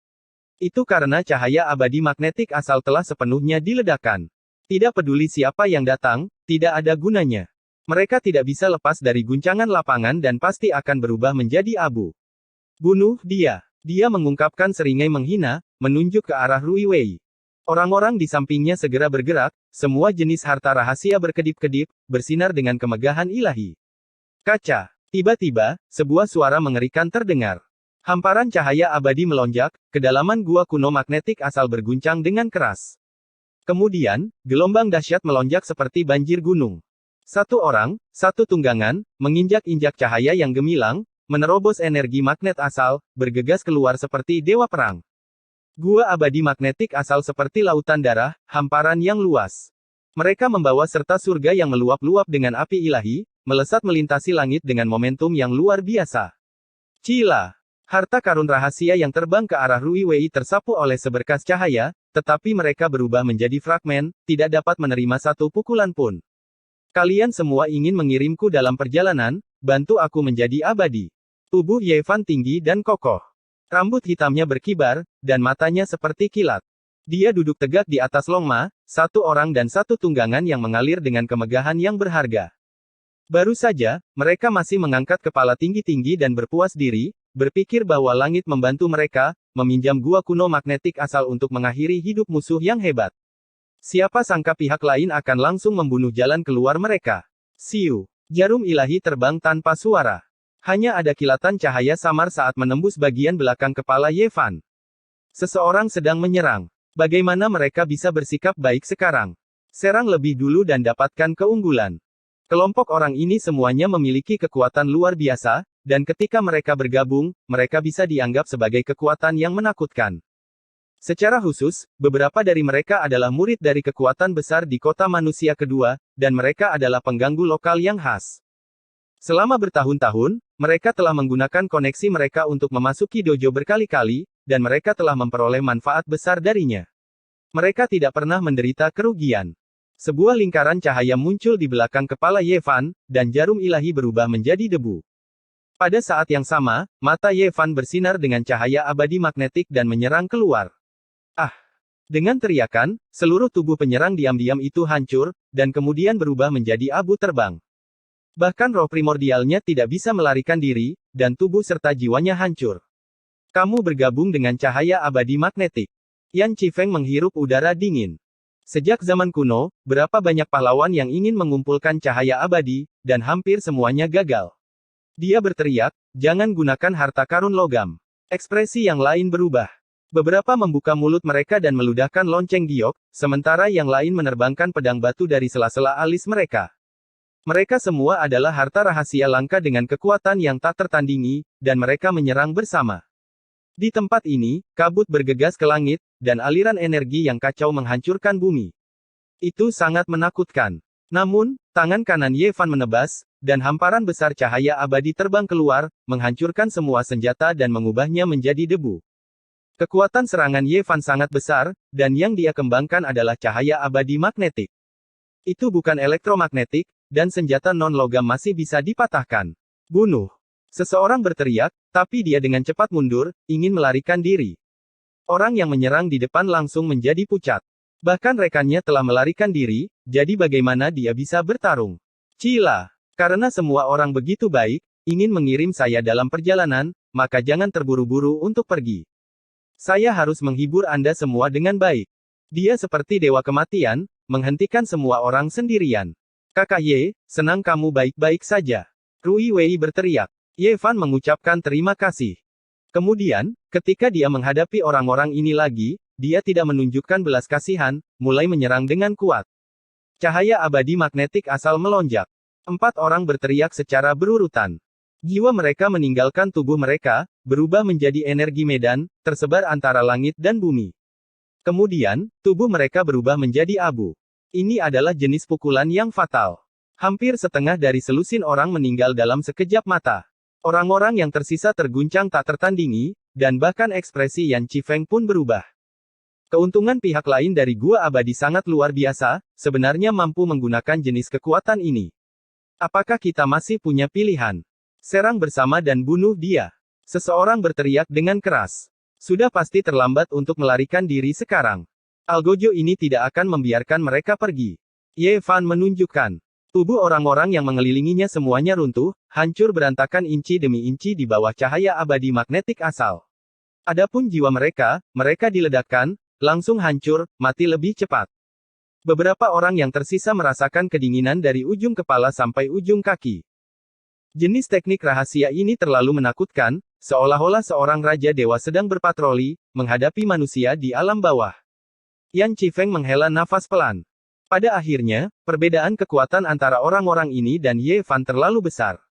Itu karena cahaya abadi magnetik asal telah sepenuhnya diledakkan. Tidak peduli siapa yang datang, tidak ada gunanya. Mereka tidak bisa lepas dari guncangan lapangan dan pasti akan berubah menjadi abu. Bunuh dia. Dia mengungkapkan seringai menghina, menunjuk ke arah Rui Wei. Orang-orang di sampingnya segera bergerak, semua jenis harta rahasia berkedip-kedip, bersinar dengan kemegahan ilahi. Kaca. Tiba-tiba, sebuah suara mengerikan terdengar. Hamparan cahaya abadi melonjak, kedalaman gua kuno magnetik asal berguncang dengan keras. Kemudian, gelombang dahsyat melonjak seperti banjir gunung. Satu orang, satu tunggangan, menginjak-injak cahaya yang gemilang, menerobos energi magnet asal, bergegas keluar seperti dewa perang. Gua abadi magnetik asal seperti lautan darah, hamparan yang luas. Mereka membawa serta surga yang meluap-luap dengan api ilahi, melesat melintasi langit dengan momentum yang luar biasa. Cila! Harta karun rahasia yang terbang ke arah Rui Wei tersapu oleh seberkas cahaya, tetapi mereka berubah menjadi fragmen, tidak dapat menerima satu pukulan pun. Kalian semua ingin mengirimku dalam perjalanan, bantu aku menjadi abadi. Tubuh Ye Fan tinggi dan kokoh. Rambut hitamnya berkibar, dan matanya seperti kilat. Dia duduk tegak di atas longma, satu orang dan satu tunggangan yang mengalir dengan kemegahan yang berharga. Baru saja, mereka masih mengangkat kepala tinggi-tinggi dan berpuas diri, berpikir bahwa langit membantu mereka, meminjam gua kuno magnetik asal untuk mengakhiri hidup musuh yang hebat. Siapa sangka pihak lain akan langsung membunuh jalan keluar mereka. Siu. Jarum ilahi terbang tanpa suara. Hanya ada kilatan cahaya samar saat menembus bagian belakang kepala Ye Fan. Seseorang sedang menyerang. Bagaimana mereka bisa bersikap baik sekarang? Serang lebih dulu dan dapatkan keunggulan. Kelompok orang ini semuanya memiliki kekuatan luar biasa, dan ketika mereka bergabung, mereka bisa dianggap sebagai kekuatan yang menakutkan. Secara khusus, beberapa dari mereka adalah murid dari kekuatan besar di kota manusia kedua, dan mereka adalah pengganggu lokal yang khas. Selama bertahun-tahun, mereka telah menggunakan koneksi mereka untuk memasuki dojo berkali-kali, dan mereka telah memperoleh manfaat besar darinya. Mereka tidak pernah menderita kerugian. Sebuah lingkaran cahaya muncul di belakang kepala Ye Fan, dan jarum ilahi berubah menjadi debu. Pada saat yang sama, mata Ye Fan bersinar dengan cahaya abadi magnetik dan menyerang keluar. Ah! Dengan teriakan, seluruh tubuh penyerang diam-diam itu hancur, dan kemudian berubah menjadi abu terbang. Bahkan roh primordialnya tidak bisa melarikan diri, dan tubuh serta jiwanya hancur. Kamu bergabung dengan cahaya abadi magnetik. Yan Qifeng menghirup udara dingin. Sejak zaman kuno, berapa banyak pahlawan yang ingin mengumpulkan cahaya abadi, dan hampir semuanya gagal. Dia berteriak, jangan gunakan harta karun logam. Ekspresi yang lain berubah. Beberapa membuka mulut mereka dan meludahkan lonceng giok, sementara yang lain menerbangkan pedang batu dari sela-sela alis mereka. Mereka semua adalah harta rahasia langka dengan kekuatan yang tak tertandingi, dan mereka menyerang bersama. Di tempat ini, kabut bergegas ke langit, dan aliran energi yang kacau menghancurkan bumi. Itu sangat menakutkan. Namun, tangan kanan Ye Fan menebas, dan hamparan besar cahaya abadi terbang keluar, menghancurkan semua senjata dan mengubahnya menjadi debu. Kekuatan serangan Ye Fan sangat besar, dan yang dia kembangkan adalah cahaya abadi magnetik. Itu bukan elektromagnetik, dan senjata non-logam masih bisa dipatahkan. Bunuh! Seseorang berteriak, tapi dia dengan cepat mundur, ingin melarikan diri. Orang yang menyerang di depan langsung menjadi pucat. Bahkan rekannya telah melarikan diri, jadi bagaimana dia bisa bertarung? Cila! Karena semua orang begitu baik, ingin mengirim saya dalam perjalanan, maka jangan terburu-buru untuk pergi. Saya harus menghibur Anda semua dengan baik. Dia seperti dewa kematian, menghentikan semua orang sendirian. Kakak Ye, senang kamu baik-baik saja. Rui Wei berteriak. Ye Fan mengucapkan terima kasih. Kemudian, ketika dia menghadapi orang-orang ini lagi, dia tidak menunjukkan belas kasihan, mulai menyerang dengan kuat. Cahaya abadi magnetik asal melonjak. 4 orang berteriak secara berurutan. Jiwa mereka meninggalkan tubuh mereka, berubah menjadi energi medan, tersebar antara langit dan bumi. Kemudian, tubuh mereka berubah menjadi abu. Ini adalah jenis pukulan yang fatal. Hampir setengah dari selusin orang meninggal dalam sekejap mata. Orang-orang yang tersisa terguncang tak tertandingi, dan bahkan ekspresi Yan Qifeng pun berubah. Keuntungan pihak lain dari gua abadi sangat luar biasa, sebenarnya mampu menggunakan jenis kekuatan ini. Apakah kita masih punya pilihan? Serang bersama dan bunuh dia. Seseorang berteriak dengan keras. Sudah pasti terlambat untuk melarikan diri sekarang. Algojo ini tidak akan membiarkan mereka pergi. Ye Fan menunjukkan. Tubuh orang-orang yang mengelilinginya semuanya runtuh, hancur berantakan inci demi inci di bawah cahaya abadi magnetik asal. Adapun jiwa mereka, mereka diledakkan, langsung hancur, mati lebih cepat. Beberapa orang yang tersisa merasakan kedinginan dari ujung kepala sampai ujung kaki. Jenis teknik rahasia ini terlalu menakutkan, seolah-olah seorang raja dewa sedang berpatroli, menghadapi manusia di alam bawah. Yan Qifeng menghela nafas pelan. Pada akhirnya, perbedaan kekuatan antara orang-orang ini dan Ye Fan terlalu besar.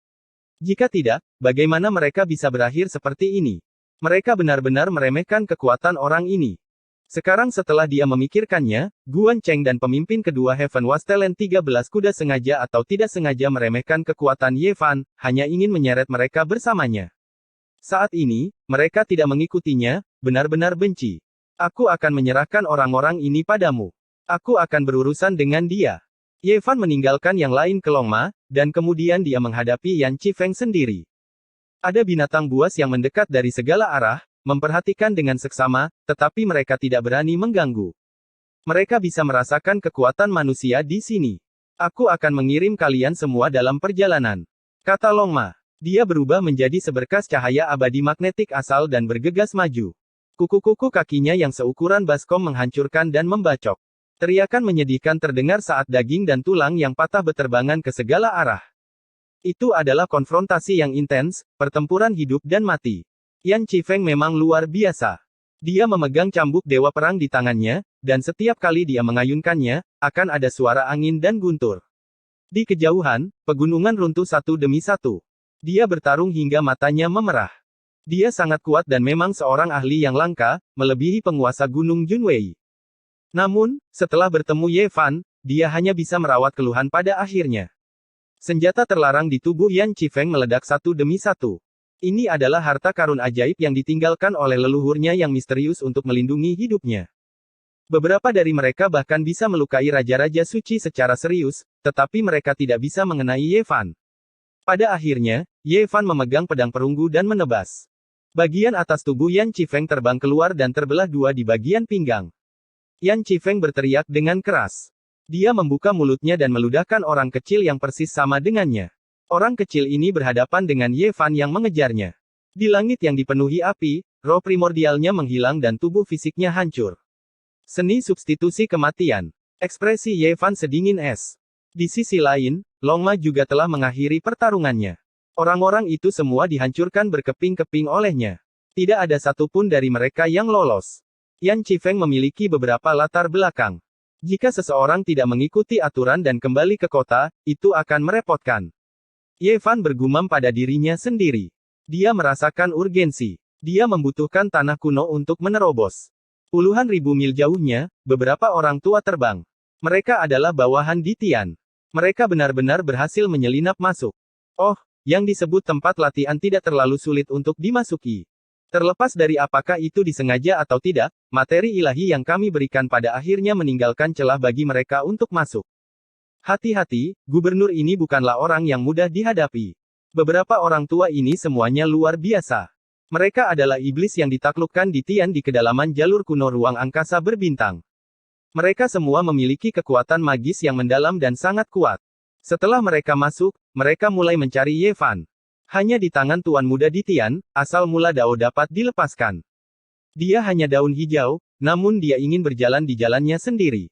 Jika tidak, bagaimana mereka bisa berakhir seperti ini? Mereka benar-benar meremehkan kekuatan orang ini. Sekarang setelah dia memikirkannya, Guan Cheng dan pemimpin kedua Heaven Was Talent 13 kuda sengaja atau tidak sengaja meremehkan kekuatan Ye Fan, hanya ingin menyeret mereka bersamanya. Saat ini, mereka tidak mengikutinya, benar-benar benci. Aku akan menyerahkan orang-orang ini padamu. Aku akan berurusan dengan dia. Ye Fan meninggalkan yang lain ke Longma, dan kemudian dia menghadapi Yan Qifeng sendiri. Ada binatang buas yang mendekat dari segala arah, memperhatikan dengan seksama, tetapi mereka tidak berani mengganggu. Mereka bisa merasakan kekuatan manusia di sini. Aku akan mengirim kalian semua dalam perjalanan, kata Longma. Dia berubah menjadi seberkas cahaya abadi magnetik asal dan bergegas maju. Kuku-kuku kakinya yang seukuran baskom menghancurkan dan membacok. Teriakan menyedihkan terdengar saat daging dan tulang yang patah beterbangan ke segala arah. Itu adalah konfrontasi yang intens, pertempuran hidup dan mati. Yan Qifeng memang luar biasa. Dia memegang cambuk dewa perang di tangannya, dan setiap kali dia mengayunkannya, akan ada suara angin dan guntur. Di kejauhan, pegunungan runtuh satu demi satu. Dia bertarung hingga matanya memerah. Dia sangat kuat dan memang seorang ahli yang langka, melebihi penguasa Gunung Junwei. Namun, setelah bertemu Ye Fan, dia hanya bisa merawat keluhan pada akhirnya. Senjata terlarang di tubuh Yan Qifeng meledak satu demi satu. Ini adalah harta karun ajaib yang ditinggalkan oleh leluhurnya yang misterius untuk melindungi hidupnya. Beberapa dari mereka bahkan bisa melukai raja-raja suci secara serius, tetapi mereka tidak bisa mengenai Ye Fan. Pada akhirnya, Ye Fan memegang pedang perunggu dan menebas. Bagian atas tubuh Yan Qifeng terbang keluar dan terbelah dua di bagian pinggang. Yan Qifeng berteriak dengan keras. Dia membuka mulutnya dan meludahkan orang kecil yang persis sama dengannya. Orang kecil ini berhadapan dengan Ye Fan yang mengejarnya. Di langit yang dipenuhi api, roh primordialnya menghilang dan tubuh fisiknya hancur. Seni substitusi kematian. Ekspresi Ye Fan sedingin es. Di sisi lain, Longma juga telah mengakhiri pertarungannya. Orang-orang itu semua dihancurkan berkeping-keping olehnya. Tidak ada satupun dari mereka yang lolos. Yan Qifeng memiliki beberapa latar belakang. Jika seseorang tidak mengikuti aturan dan kembali ke kota, itu akan merepotkan. Ye Fan bergumam pada dirinya sendiri. Dia merasakan urgensi. Dia membutuhkan tanah kuno untuk menerobos. Puluhan ribu mil jauhnya, beberapa orang tua terbang. Mereka adalah bawahan di Tian. Mereka benar-benar berhasil menyelinap masuk. Oh, yang disebut tempat latihan tidak terlalu sulit untuk dimasuki. Terlepas dari apakah itu disengaja atau tidak, materi ilahi yang kami berikan pada akhirnya meninggalkan celah bagi mereka untuk masuk. Hati-hati, gubernur ini bukanlah orang yang mudah dihadapi. Beberapa orang tua ini semuanya luar biasa. Mereka adalah iblis yang ditaklukkan di Tian di kedalaman jalur kuno ruang angkasa berbintang. Mereka semua memiliki kekuatan magis yang mendalam dan sangat kuat. Setelah mereka masuk, mereka mulai mencari Ye Fan. Hanya di tangan tuan muda di Tian, asal mula Dao dapat dilepaskan. Dia hanya daun hijau, namun dia ingin berjalan di jalannya sendiri.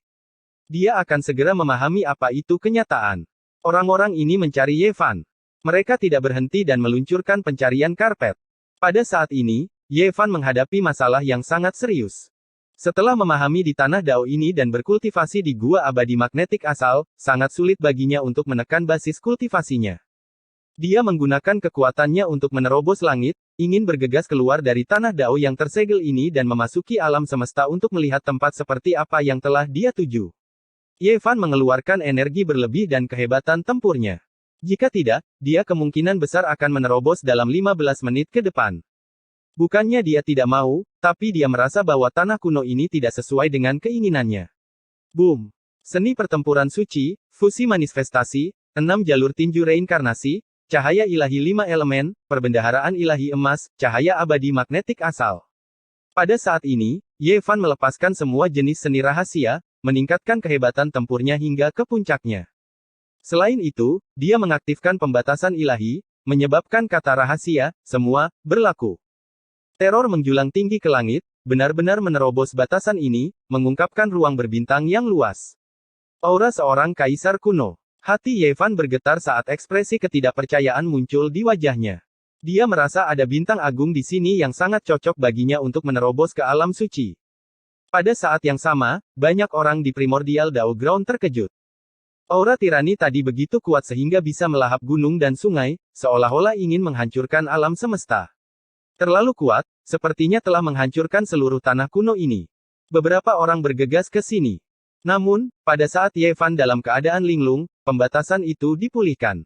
Dia akan segera memahami apa itu kenyataan. Orang-orang ini mencari Ye Fan. Mereka tidak berhenti dan meluncurkan pencarian karpet. Pada saat ini, Ye Fan menghadapi masalah yang sangat serius. Setelah memahami di tanah Dao ini dan berkultivasi di gua abadi magnetik asal, sangat sulit baginya untuk menekan basis kultivasinya. Dia menggunakan kekuatannya untuk menerobos langit, ingin bergegas keluar dari tanah Dao yang tersegel ini dan memasuki alam semesta untuk melihat tempat seperti apa yang telah dia tuju. Ye Fan mengeluarkan energi berlebih dan kehebatan tempurnya. Jika tidak, dia kemungkinan besar akan menerobos dalam 15 menit ke depan. Bukannya dia tidak mau, tapi dia merasa bahwa tanah kuno ini tidak sesuai dengan keinginannya. Boom! Seni pertempuran suci, fusi manifestasi, 6 jalur tinju reinkarnasi, cahaya ilahi 5 elemen, perbendaharaan ilahi emas, cahaya abadi magnetik asal. Pada saat ini, Ye Fan melepaskan semua jenis seni rahasia, meningkatkan kehebatan tempurnya hingga ke puncaknya. Selain itu, dia mengaktifkan pembatasan ilahi, menyebabkan kata rahasia, semua, berlaku. Teror menjulang tinggi ke langit, benar-benar menerobos batasan ini, mengungkapkan ruang berbintang yang luas. Aura seorang kaisar kuno. Hati Ye Fan bergetar saat ekspresi ketidakpercayaan muncul di wajahnya. Dia merasa ada bintang agung di sini yang sangat cocok baginya untuk menerobos ke alam suci. Pada saat yang sama, banyak orang di Primordial Dao Ground terkejut. Aura tirani tadi begitu kuat sehingga bisa melahap gunung dan sungai, seolah-olah ingin menghancurkan alam semesta. Terlalu kuat, sepertinya telah menghancurkan seluruh tanah kuno ini. Beberapa orang bergegas ke sini. Namun, pada saat Ye Fan dalam keadaan linglung, pembatasan itu dipulihkan.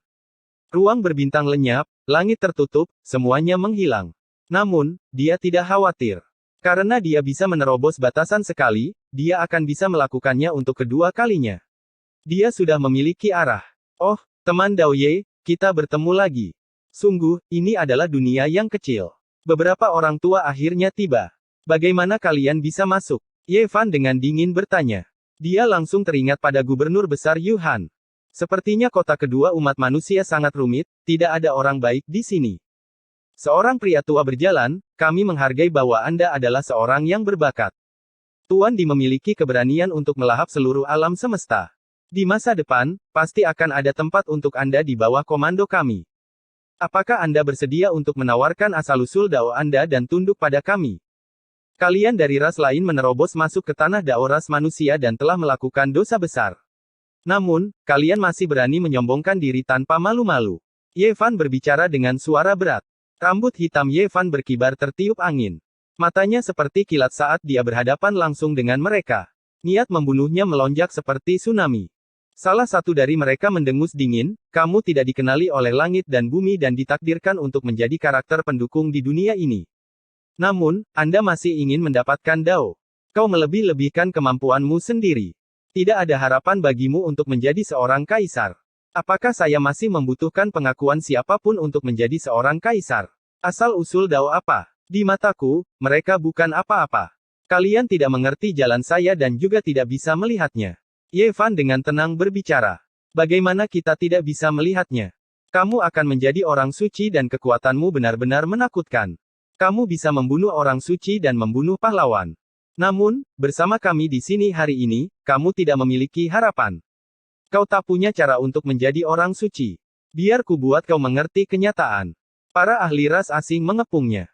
Ruang berbintang lenyap, langit tertutup, semuanya menghilang. Namun, dia tidak khawatir. Karena dia bisa menerobos batasan sekali, dia akan bisa melakukannya untuk kedua kalinya. Dia sudah memiliki arah. Oh, teman Dao Ye, kita bertemu lagi. Sungguh, ini adalah dunia yang kecil. Beberapa orang tua akhirnya tiba. Bagaimana kalian bisa masuk? Ye Fan dengan dingin bertanya. Dia langsung teringat pada gubernur besar Yuhan. Sepertinya kota kedua umat manusia sangat rumit, tidak ada orang baik di sini. Seorang pria tua berjalan, kami menghargai bahwa Anda adalah seorang yang berbakat. Tuan Di memiliki keberanian untuk melahap seluruh alam semesta. Di masa depan, pasti akan ada tempat untuk Anda di bawah komando kami. Apakah Anda bersedia untuk menawarkan asal-usul Dao Anda dan tunduk pada kami? Kalian dari ras lain menerobos masuk ke tanah Dao ras manusia dan telah melakukan dosa besar. Namun, kalian masih berani menyombongkan diri tanpa malu-malu. Ye Fan berbicara dengan suara berat. Rambut hitam Ye Fan berkibar tertiup angin. Matanya seperti kilat saat dia berhadapan langsung dengan mereka. Niat membunuhnya melonjak seperti tsunami. Salah satu dari mereka mendengus dingin, kamu tidak dikenali oleh langit dan bumi dan ditakdirkan untuk menjadi karakter pendukung di dunia ini. Namun, Anda masih ingin mendapatkan Dao. Kau melebih-lebihkan kemampuanmu sendiri. Tidak ada harapan bagimu untuk menjadi seorang kaisar. Apakah saya masih membutuhkan pengakuan siapapun untuk menjadi seorang kaisar? Asal-usul Dao apa? Di mataku, mereka bukan apa-apa. Kalian tidak mengerti jalan saya dan juga tidak bisa melihatnya. Ye Fan dengan tenang berbicara. Bagaimana kita tidak bisa melihatnya? Kamu akan menjadi orang suci dan kekuatanmu benar-benar menakutkan. Kamu bisa membunuh orang suci dan membunuh pahlawan. Namun, bersama kami di sini hari ini, kamu tidak memiliki harapan. Kau tak punya cara untuk menjadi orang suci. Biar ku buat kau mengerti kenyataan. Para ahli ras asing mengepungnya.